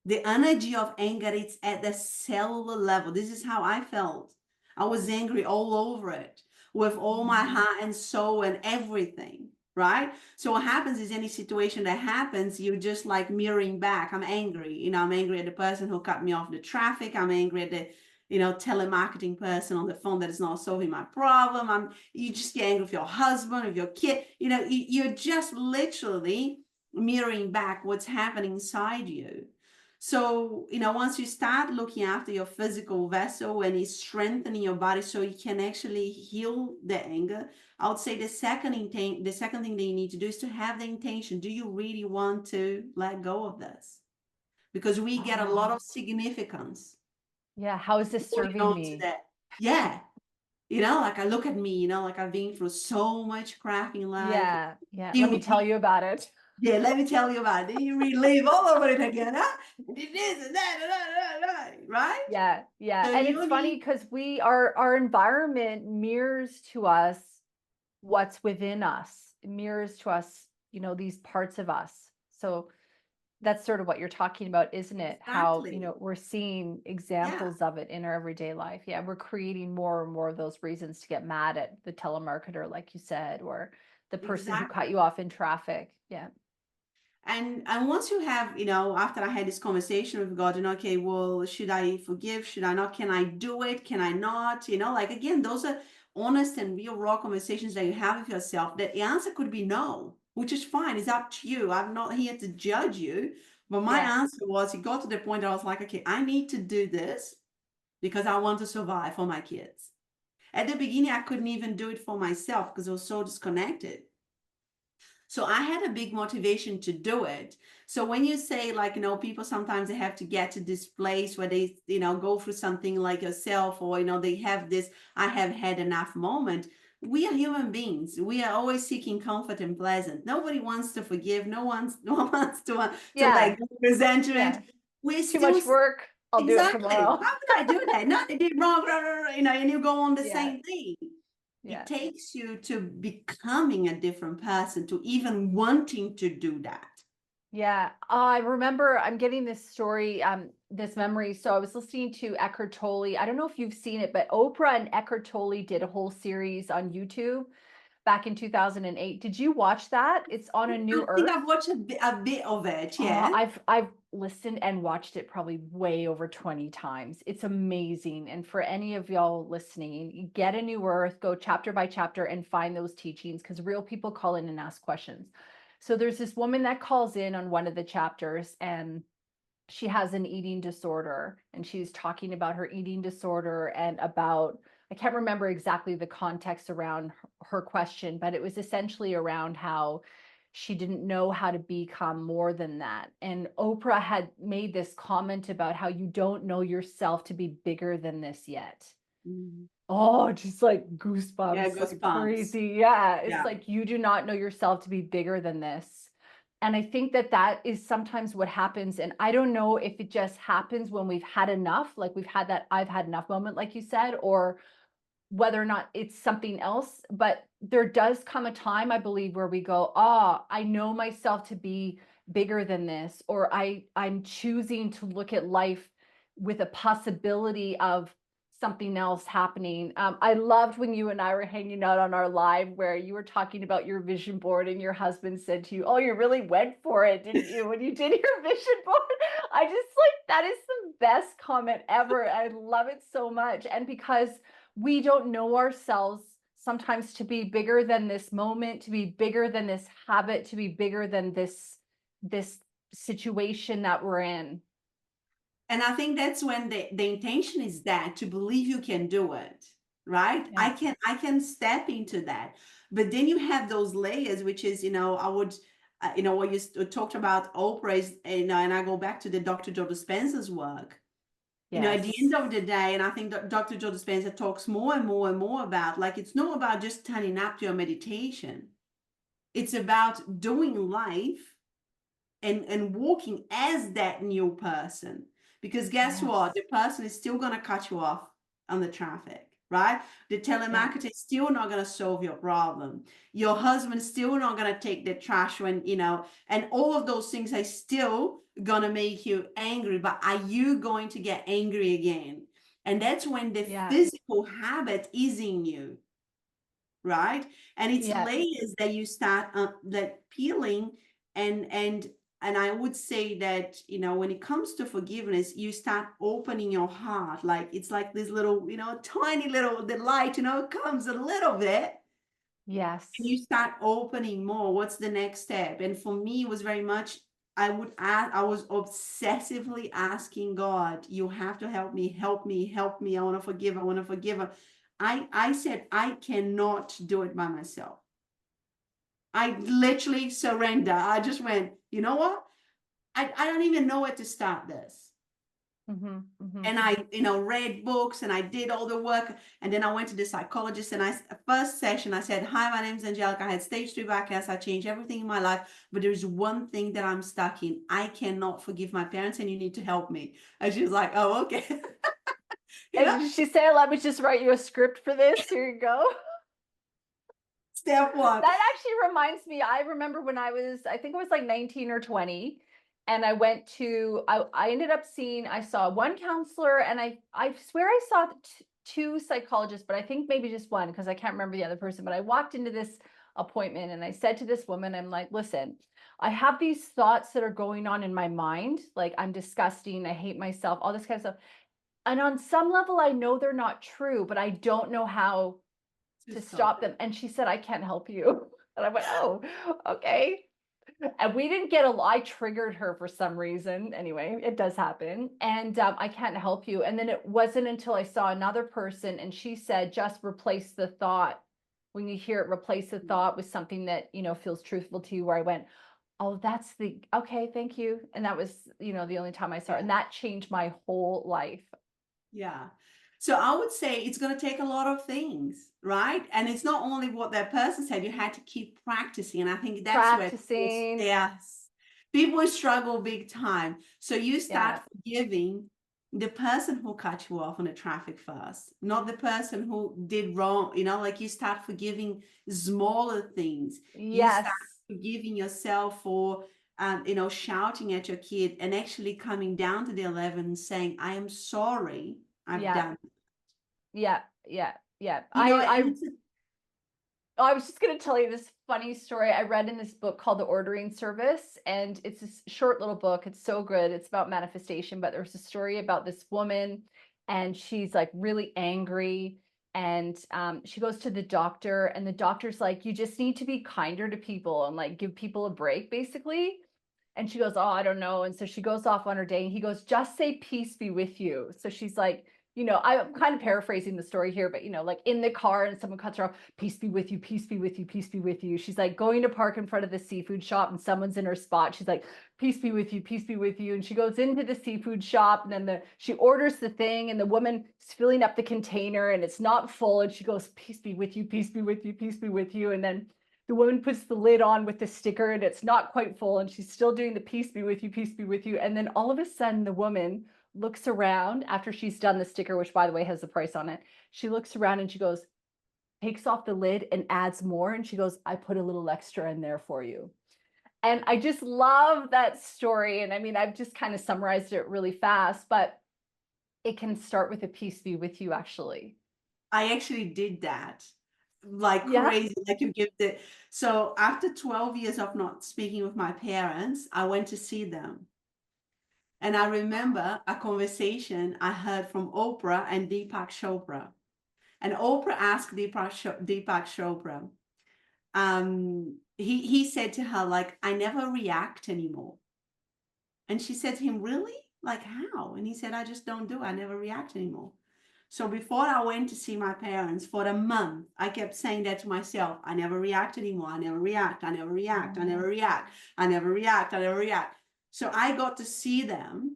S1: The energy of anger, it's at the cellular level. This is how I felt. I was angry all over it with all my
S2: Mm.
S1: heart and soul and everything, right? So what happens is any situation that happens, you're just like mirroring back. I'm angry. I'm angry at the person who cut me off the traffic. I'm angry at the telemarketing person on the phone that is not solving my problem. You just get angry with your husband, with your kid. You're just literally mirroring back what's happening inside you. So, once you start looking after your physical vessel and it's strengthening your body so you can actually heal the anger, I would say the second thing that you need to do is to have the intention. Do you really want to let go of this? Because we get a lot
S2: Oh,
S1: of significance
S2: yeah. How is this
S1: holding
S2: serving
S1: on to
S2: me?
S1: that. Yeah. Like I look at me, like I've been through so much crap in life.
S2: Yeah. Yeah. Let me
S1: You,
S2: tell you about it.
S1: yeah, let me tell you about it. You relive all over it again, huh? And did this and that, right?
S2: Yeah, yeah.
S1: So
S2: And it's
S1: you
S2: funny
S1: need
S2: because our environment mirrors to us what's within us. It mirrors to us, these parts of us. So that's sort of what you're talking about, isn't it? How,
S1: exactly,
S2: we're seeing
S1: yeah,
S2: examples of it in our everyday life. Yeah, we're creating more and more of those reasons to get mad at the telemarketer, like you said, or the person who cut
S1: exactly.
S2: you off in traffic. Yeah.
S1: And once you have, after I had this conversation with God, okay, well, should I forgive? Should I not? Can I do it? Can I not? Like again, those are honest and real raw conversations that you have with yourself. That the answer could be no, which is fine. It's up to you. I'm not here to judge you. But my
S2: Yeah.
S1: answer was, it got to the point that I was like, okay, I need to do this because I want to survive for my kids. At the beginning, I couldn't even do it for myself because I was so disconnected. So I had a big motivation to do it. So when you say like, people sometimes they have to get to this place where they, go through something like yourself or, they have this, I have had enough moment. We are human beings. We are always seeking comfort and pleasant. Nobody wants to forgive. No one wants to
S2: Yeah.
S1: let go of resentment.
S2: Yeah.
S1: We're
S2: Too
S1: still
S2: much work. I'll do it
S1: exactly.
S2: tomorrow.
S1: How could I do that? No, they did wrong, and you go on the
S2: Yeah.
S1: same thing. It
S2: Yes.
S1: takes you to becoming a different person, to even wanting to do that.
S2: Yeah, I remember I'm getting this story, this memory. So I was listening to Eckhart Tolle. I don't know if you've seen it, but Oprah and Eckhart Tolle did a whole series on YouTube back in 2008. Did you watch that? It's on a
S1: I
S2: new
S1: think
S2: earth.
S1: I've watched a bit of it, yeah.
S2: I've listened and watched it probably way over 20 times. It's amazing. And for any of y'all listening, get a new earth, go chapter by chapter and find those teachings, because real people call in and ask questions. So there's this woman that calls in on one of the chapters, and she has an eating disorder, and she's talking about her eating disorder and about, I can't remember exactly the context around her question, but it was essentially around how she didn't know how to become more than that. And Oprah had made this comment about how you don't know yourself to be bigger than this yet.
S1: Mhm.
S2: Oh, just like
S1: Yeah,
S2: goosebumps, like
S1: goosebumps.
S2: crazy. Yeah, it's
S1: Yeah.
S2: like you do not know yourself to be bigger than this. And I think that that is sometimes what happens. And I don't know if it just happens when we've had enough, like we've had that I've had enough moment, like you said, or whether or not it's something else. But there does come a time, I believe, where we go, ah, I know myself to be bigger than this, or I'm choosing to look at life with a possibility of something else happening. I loved when you and I were hanging out on our live where you were talking about your vision board and your husband said to you, oh, you really went for it, didn't you, when you did your vision board? I just like, that is the best comment ever. I love it so much. And because we don't know ourselves sometimes to be bigger than this moment, to be bigger than this habit, to be bigger than this situation that we're in.
S1: And I think that's when the intention is that to believe you can do it, right?
S2: Yeah.
S1: I can step into that. But then you have those layers, which is, I would, what you talked about Oprah is, and I go back to the Dr. Joe Dispenza's work. At the
S2: Yes.
S1: end of the day, and I think that Dr. Joe Dispenza talks more and more and more about, like, it's not about just turning up to your meditation. It's about doing life and walking as that new person. Because guess what?
S2: Yes.
S1: The person is still going to cut you off on the traffic, right? The
S2: Yeah.
S1: telemarketer is still not going to solve your problem. Your husband is still not going to take the trash when, and all of those things are still going to make you angry. But are you going to get angry again? And that's when the
S2: Yeah.
S1: physical habit is in you, right? And it's
S2: Yeah.
S1: layers that you start that peeling, and and I would say that, when it comes to forgiveness, you start opening your heart. Like it's like this little, tiny little, the light, comes a little bit, and
S2: Yes.
S1: you start opening more. What's the next step? And for me, it was very much, I would ask, I was obsessively asking God, you have to help me, help me, help me. I want to forgive. I want to forgive. I said, I cannot do it by myself. I literally surrender. I just went, you know what? I don't even know where to start this.
S2: Mm-hmm. Mm-hmm.
S1: And I, read books and I did all the work. And then I went to the psychologist, and first session, I said, hi, my name is Angelica. I had stage 3 back cancer. I changed everything in my life, but there's one thing that I'm stuck in. I cannot forgive my parents, and you need to help me. And she was like, oh, okay.
S2: And did she say, let me just write you a script for this? Here you go.
S1: Step one.
S2: That actually reminds me, I remember when I think I was like 19 or 20, and I went to, I ended up I saw one counselor, and I swear I saw two psychologists, but I think maybe just one, because I can't remember the other person. But I walked into this appointment and I said to this woman, I'm like, listen, I have these thoughts that are going on in my mind. Like, I'm disgusting, I hate myself, all this kind of stuff. And on some level, I know they're not true, but I don't know how to
S1: Just stop
S2: stop
S1: it.
S2: them. And she said, I can't help you. And I went, oh, okay. And we didn't get I triggered her for some reason. Anyway, it does happen. And I can't help you. And then it wasn't until I saw another person and she said, just replace the thought. When you hear it, replace the thought with something that, feels truthful to you, where I went, oh, that's okay, thank you. And that was, the only time I saw her. And that changed my whole life.
S1: Yeah. So I would say it's going to take a lot of things, right? And it's not only what that person said, you had to keep practicing. And I think that's where
S2: Practicing.
S1: yes, people struggle big time. So you
S2: Yeah.
S1: start forgiving, the person who cut you off on the traffic first, not the person who did wrong. Like you start forgiving smaller things. You
S2: Yes.
S1: start forgiving yourself for, shouting at your kid and actually coming down to the 11 and saying, I am sorry, I've
S2: Yeah.
S1: done.
S2: Yeah. Yeah. Yeah.
S1: And it's
S2: I was just going to tell you this funny story I read in this book called The Ordering Service, and it's this short little book. It's so good. It's about manifestation, but there's a story about this woman, and she's like really angry, and she goes to the doctor, and the doctor's like, you just need to be kinder to people and like give people a break, basically. And she goes, oh, I don't know. And so she goes off on her day, and he goes, just say peace be with you. So she's like, I'm kind of paraphrasing the story here, but like in the car and someone cuts her off, peace be with you, peace be with you, peace be with you. She's like going to park in front of the seafood shop and someone's in her spot. She's like, peace be with you, peace be with you. And she goes into the seafood shop, and then she orders the thing, and the woman is filling up the container and it's not full. And she goes, peace be with you, peace be with you, peace be with you. And then the woman puts the lid on with the sticker and it's not quite full, and she's still doing the peace be with you, peace be with you. And then all of a sudden the woman looks around after she's done the sticker, which by the way has the price on it. She looks around and she goes, takes off the lid and adds more. And she goes, I put a little extra in there for you. And I just love that story. And I mean, I've just kind of summarized it really fast, but it can start with a peace be with you, actually.
S1: I actually did that like
S2: Yeah.
S1: crazy. Like you give the, so after 12 years of not speaking with my parents, I went to see them. And I remember a conversation I heard from Oprah and Deepak Chopra. And Oprah asked Deepak Chopra, he said to her, like, I never react anymore. And she said to him, really? Like how? And he said, I just don't do it. I never react anymore. So before I went to see my parents for a month, I kept saying that to myself. I never react anymore. I never react. I never react. I never react. I never react. I never react. So I got to see them.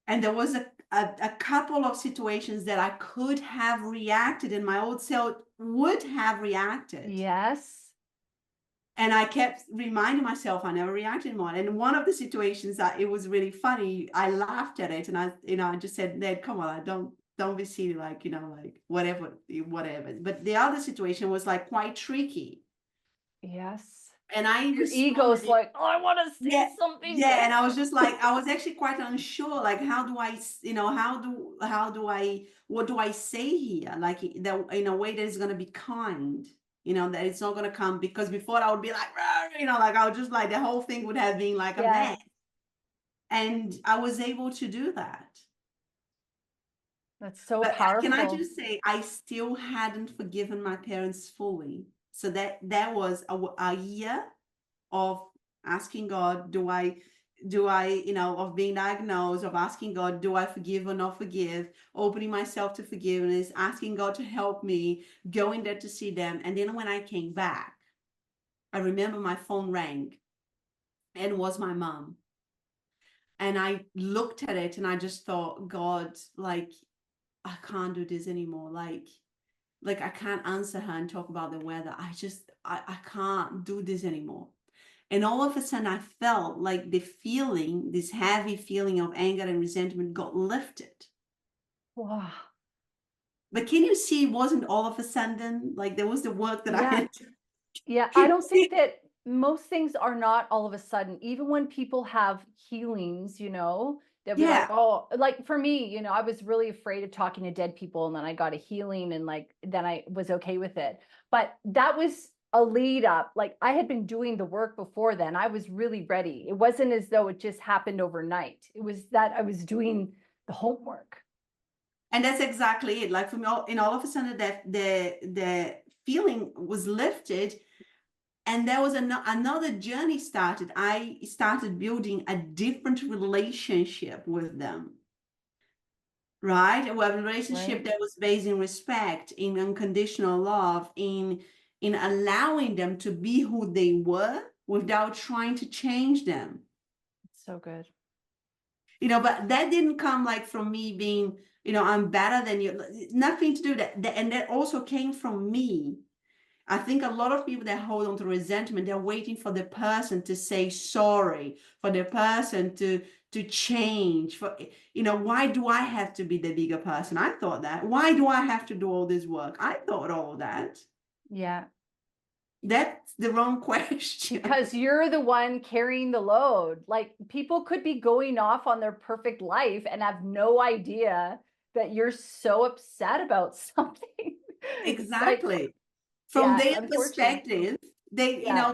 S1: And there was a couple of situations that I could have reacted and my old self would have reacted.
S2: Yes.
S1: And I kept reminding myself I never reacted anymore. And one of the situations that it was really funny, I laughed at it and I just said, Ned, come on, I don't be silly, like, like whatever. But the other situation was like quite tricky.
S2: Yes.
S1: And I
S2: Your
S1: responded,
S2: ego's like, oh, I want to say something.
S1: yeah. And I was just like, I was actually quite unsure, like, how do I, what do I say here? Like that in a way that is going to be kind, that it's not going to come, because before I would be like, like I would just like, the whole thing would have been like a mess. And I was able to do that.
S2: That's so
S1: But
S2: powerful.
S1: can I just say, I still hadn't forgiven my parents fully. So that was a year of asking God, do I, of being diagnosed, of asking God, do I forgive or not forgive, opening myself to forgiveness, asking God to help me, going there to see them. And then when I came back, I remember my phone rang and it was my mom. And I looked at it and I just thought, God, like, I can't do this anymore. Like I can't answer her and talk about the weather. I can't do this anymore. And all of a sudden I felt like the feeling, this heavy feeling of anger and resentment got lifted.
S2: Wow.
S1: But can you see, it wasn't all of a sudden, like there was the work that I had to.
S2: Yeah, I don't think that most things are not all of a sudden. Even when people have healings, they'll be like, oh, like for me, I was really afraid of talking to dead people, and then I got a healing, and like then I was okay with it. But that was a lead up. Like I had been doing the work before then. I was really ready. It wasn't as though it just happened overnight. It was that I was doing the homework.
S1: And that's exactly it. Like for me, all of a sudden that the feeling was lifted. And there was another journey started. I started building a different relationship with them, right? A relationship that was based in respect, in unconditional love, in allowing them to be who they were without trying to change them.
S2: So good.
S1: But that didn't come like from me being, I'm better than you. Nothing to do with that. And that also came from me I think a lot of people that hold on to resentment, they're waiting for the person to say sorry, for the person to change. For, why do I have to be the bigger person? I thought that. Why do I have to do all this work? I thought all that.
S2: Yeah.
S1: That's the wrong question.
S2: Because you're the one carrying the load. Like people could be going off on their perfect life and have no idea that you're so upset about something. Like,
S1: Exactly. From
S2: yeah,
S1: their
S2: unfortunately.
S1: perspective, they,
S2: Yeah.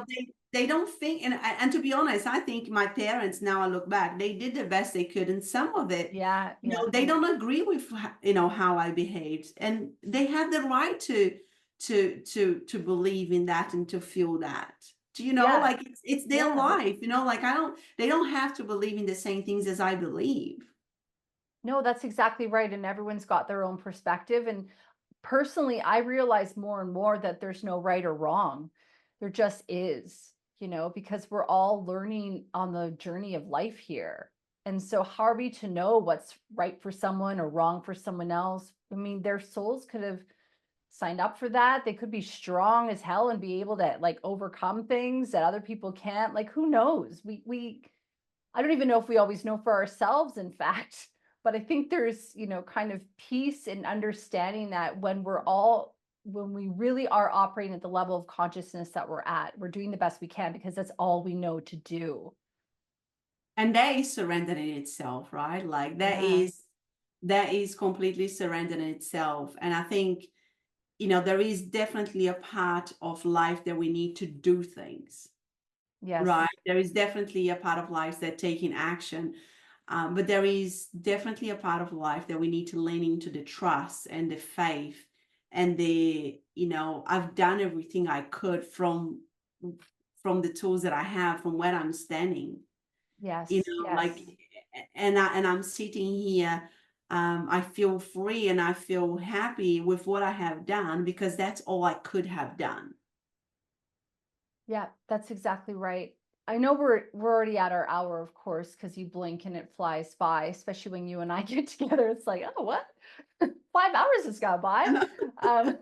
S1: they don't think, and to be honest, I think my parents, now I look back, they did the best they could, and some of it,
S2: Yeah. Yeah.
S1: they don't agree with, how I behaved, and they have the right to believe in that and to feel that. Do you know,
S2: Yeah.
S1: like it's their
S2: Yeah.
S1: life, like they don't have to believe in the same things as I believe.
S2: No, that's exactly right. And everyone's got their own perspective. And personally, I realize more and more that there's no right or wrong. There just is, because we're all learning on the journey of life here. And so, how are we to know what's right for someone or wrong for someone else? I mean, their souls could have signed up for that. They could be strong as hell and be able to like overcome things that other people can't. Like, who knows? I don't even know if we always know for ourselves, in fact. But I think there's, kind of peace and understanding that when we really are operating at the level of consciousness that we're at, we're doing the best we can because that's all we know to do.
S1: And that is surrender in itself, right? Like
S2: Yeah.
S1: that is completely surrender in itself. And I think, there is definitely a part of life that we need to do things,
S2: Yes.
S1: right? There is definitely a part of life that taking action. But there is definitely a part of life that we need to lean into the trust and the faith and I've done everything I could from the tools that I have, from where I'm standing,
S2: Yes.
S1: like,
S2: Yes.
S1: and I'm sitting here. I feel free and I feel happy with what I have done because that's all I could have done.
S2: Yeah, that's exactly right. I know we're already at our hour, of course, because you blink and it flies by, especially when you and I get together. It's like, oh, what? 5 hours has gone by. Um,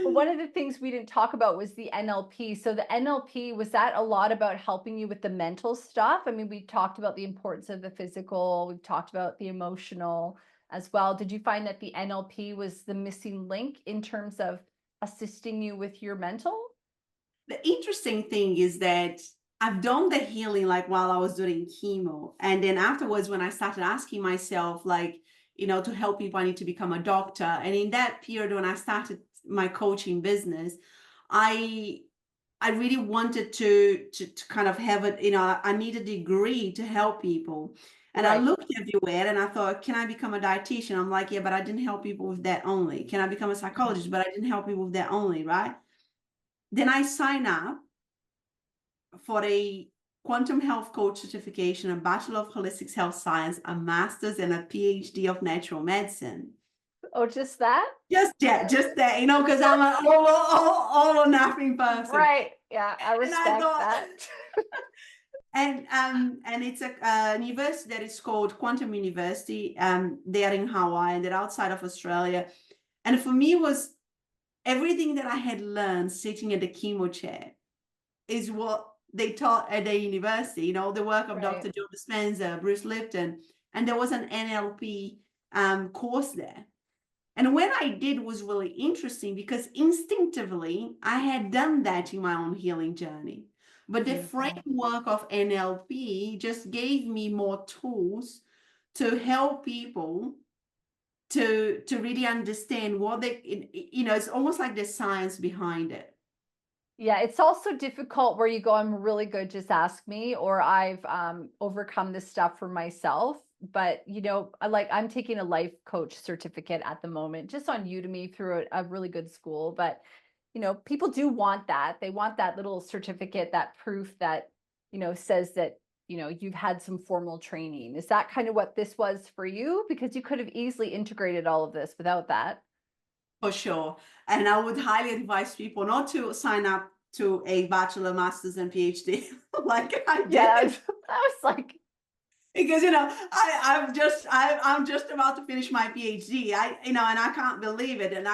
S2: but one of the things we didn't talk about was the NLP. So the NLP, was that a lot about helping you with the mental stuff? I mean, we talked about the importance of the physical, we've talked about the emotional as well. Did you find that the NLP was the missing link in terms of assisting you with your mental?
S1: The interesting thing is that I've done the healing like while I was doing chemo. And then afterwards, when I started asking myself, like, to help people, I need to become a doctor. And in that period, when I started my coaching business, I I really wanted to kind of have it, I need a degree to help people. And I
S2: Right.
S1: looked everywhere and I thought, can I become a dietitian? I'm like, yeah, but I didn't help people with that only. Can I become a
S2: Mhm.
S1: psychologist? But I didn't help people with that only, right? Then I sign up for a quantum health coach certification, a Bachelor of Holistic Health Science, a master's, and a PhD of natural medicine.
S2: Oh, just that?
S1: Just that, because I'm an all or nothing person.
S2: Right. Yeah, I
S1: And I
S2: respect
S1: thought,
S2: that.
S1: and it's a university that is called Quantum University. They're in Hawaii and they're outside of Australia. And for me, it was everything that I had learned sitting at the chemo chair is what they taught at the university, the work of
S2: Right.
S1: Dr. Joe Dispenza, Bruce Lipton, and there was an NLP course there. And when I did was really interesting because instinctively I had done that in my own healing journey. But the
S2: Beautiful.
S1: framework of NLP just gave me more tools to help people to really understand what it's almost like the science behind it.
S2: Yeah, it's also difficult where you go, I'm really good, just ask me, or I've overcome this stuff for myself. But I'm taking a life coach certificate at the moment, just on Udemy through a really good school. But people do want that. They want that little certificate, that proof that says that you've had some formal training. Is that kind of what this was for you? Because you could have easily integrated all of this without that.
S1: For sure. And I would highly advise people not to sign up to a bachelor, master's, and PhD like I
S2: Yeah, I
S1: did.
S2: was, I was like,
S1: Because I'm just about to finish my PhD. And I can't believe it. And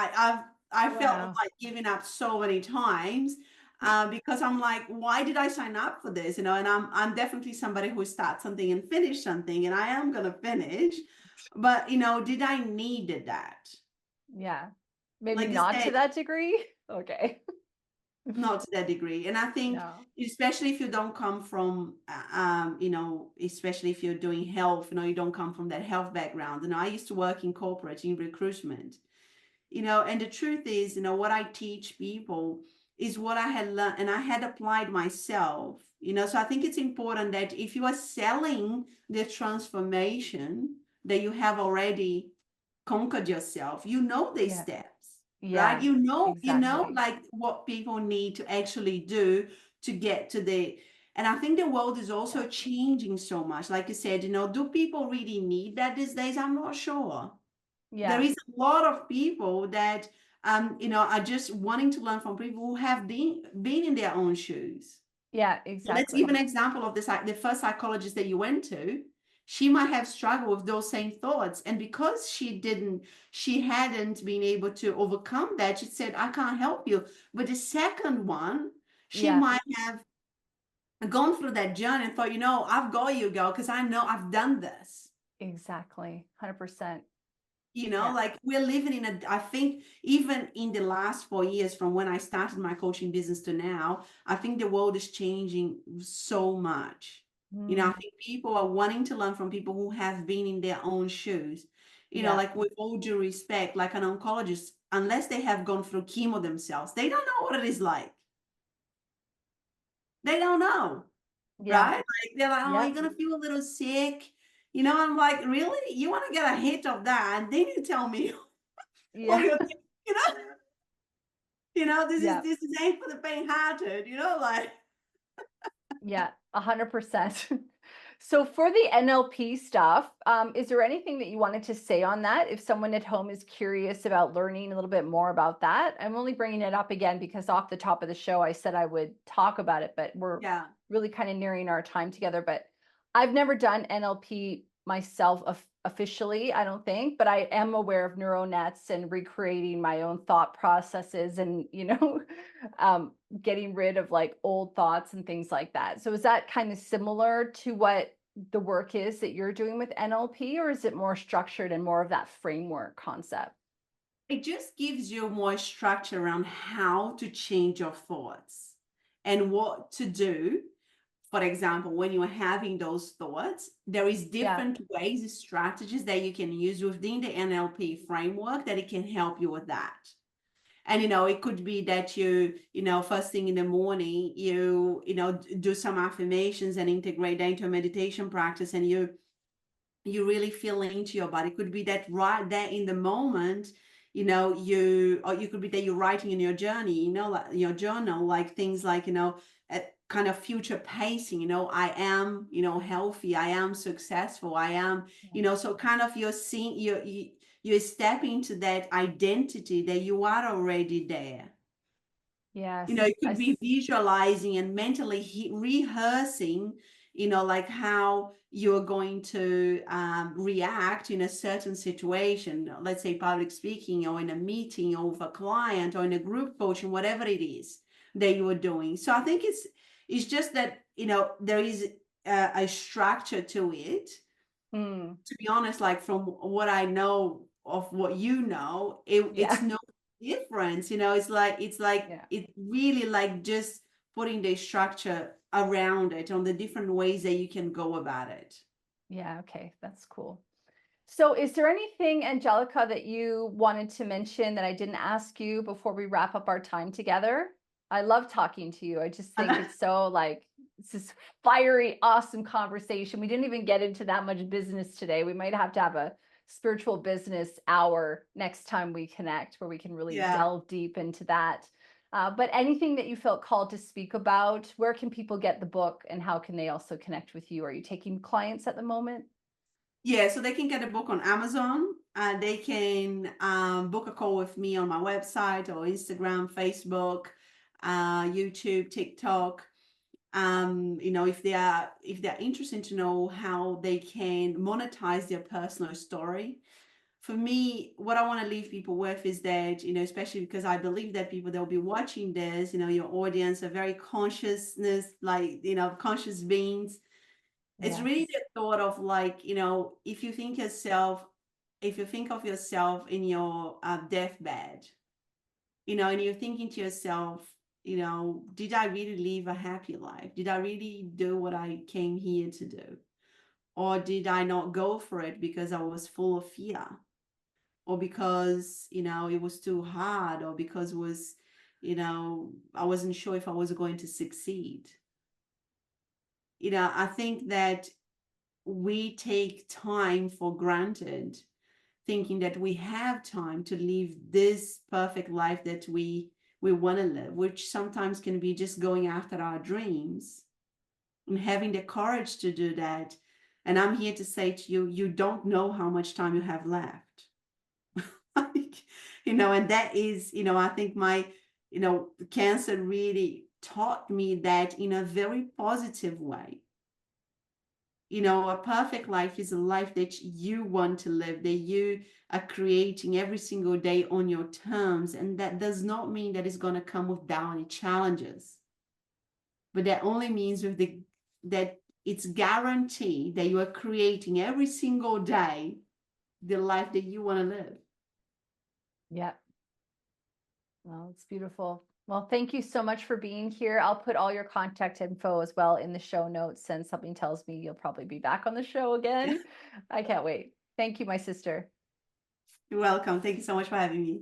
S1: I felt
S2: Wow.
S1: like giving up so many times because I'm like, why did I sign up for this? You know, and I'm definitely somebody who starts something and finish something, and I am gonna finish. But you know, did I need that?
S2: Yeah. Maybe
S1: Like I
S2: not to
S1: said,
S2: that degree. Okay.
S1: not to that degree. And I think,
S2: No.
S1: especially if you don't come from, you know, especially if you're doing health, you know, you don't come from that health background. You know, I used to work in corporate in recruitment, you know, and the truth is, you know, what I teach people is what I had learned and I had applied myself, you know. So I think it's important that if you are selling the transformation that you have already conquered yourself, you know these
S2: Yeah.
S1: steps, right?
S2: Yeah.
S1: You know,
S2: Exactly.
S1: like what people need to actually do to get to the, and I think the world is
S2: Yeah.
S1: also changing so much. Like you said, you know, do people really need that these days? I'm not sure. There
S2: Yeah.
S1: is a lot of people that you know, are just wanting to learn from people who have been in their own shoes.
S2: Yeah.
S1: Let's give
S2: Exactly.
S1: an example of this. The first psychologist that you went to, she might have struggled with those same thoughts, and because she hadn't been able to overcome that, she said, "I can't help you." But the second one, she
S2: Yeah.
S1: might have gone through that journey and thought, you know, I've got you, girl, because I know I've done this.
S2: Exactly. 100%.
S1: You know,
S2: Yeah.
S1: like we're living in a, I think even in the last 4 years from when I started my coaching business to now, I think the world is changing so much. You know, I
S2: Mm,
S1: think people are wanting to learn from people who have been in their own shoes. You know,
S2: yeah.
S1: like with all due respect, like an oncologist, unless they have gone through chemo themselves, they don't know what it is like. They don't know,
S2: Yeah.
S1: right? Like they're like, oh, you're
S2: Yep.
S1: gonna feel a little sick. You know, I'm like, really? You want to get a hit of that, and then you tell me, oh,
S2: Yeah.
S1: you're, you know. You know,
S2: Yeah.
S1: this is ain't for the faint-hearted, you know, like
S2: Yeah, 100%. So for the NLP stuff, is there anything that you wanted to say on that? If someone at home is curious about learning a little bit more about that, I'm only bringing it up again because off the top of the show, I said I would talk about it, but we're
S1: yeah.
S2: really kind of nearing our time together. But I've never done NLP myself officially, I don't think, but I am aware of neural nets and recreating my own thought processes and, um, getting rid of like old thoughts and things like that. So is that kind of similar to what the work is that you're doing with NLP, or is it more structured and more of that framework concept?
S1: It just gives you more structure around how to change your thoughts and what to do. For example, when you're having those thoughts, there is
S2: Yeah.
S1: different ways, strategies that you can use within the NLP framework that it can help you with that. And you know, it could be that you know, first thing in the morning, you know, do some affirmations and integrate that into a meditation practice, and you really feel into your body. It could be that right there in the moment, you know, or you could be that you're writing in your journey, you know, like your journal, like things like, you know, kind of future pacing, you know, I am, you know, healthy, I am successful, I am, you know, so kind of you're seeing, you're stepping into that identity that you are already there. You know,
S2: Yes.
S1: it could be visualizing and mentally rehearsing, you know, like how you're going to react in a certain situation, let's say public speaking or in a meeting or with a client or in a group coaching, whatever it is that you are doing. So I think it's just that, you know, there is a structure to it.
S2: Mm,
S1: To be honest, like from what I know of what you know, it's
S2: yeah.
S1: no difference. You know, it's like
S2: Yeah.
S1: it really like just putting the structure around it on the different ways that you can go about it.
S2: Yeah. Okay. That's cool. So is there anything, Angelica, that you wanted to mention that I didn't ask you before we wrap up our time together? I love talking to you. I just think it's so like, it's this fiery, awesome conversation. We didn't even get into that much business today. We might have to have a spiritual business hour next time we connect where we can really
S1: Yeah.
S2: delve deep into that. But anything that you felt called to speak about, where can people get the book and how can they also connect with you? Are you taking clients at the moment?
S1: Yeah, so they can get a book on Amazon. They can book a call with me on my website or Instagram, Facebook, YouTube, TikTok. You know, if they're interested to know how they can monetize their personal story. for me, what I want to leave people with is that, especially because I believe that people that will be watching this, your audience are very consciousness, like, conscious beings. It's
S2: Yes.
S1: really the thought of like, if you think yourself, if you think of yourself in your deathbed, and you're thinking to yourself, did I really live a happy life? Did I really do what I came here to do? Or did I not go for it because I was full of fear? Or because, it was too hard, or because it was, I wasn't sure if I was going to succeed. I think that we take time for granted, thinking that we have time to live this perfect life that we want to live, which sometimes can be just going after our dreams and having the courage to do that. And I'm here to say to you, you don't know how much time you have left. Like, and that is, I think my, cancer really taught me that in a very positive way. A perfect life is a life that you want to live, that you are creating every single day on your terms. And that does not mean that it's going to come without any challenges, but that only means that it's guaranteed that you are creating every single day the life that you want to live.
S2: Yeah. Well, it's beautiful. Well, thank you so much for being here. I'll put all your contact info as well in the show notes, and something tells me you'll probably be back on the show again. I can't wait. Thank you, my sister.
S1: You're welcome. Thank you so much for having me.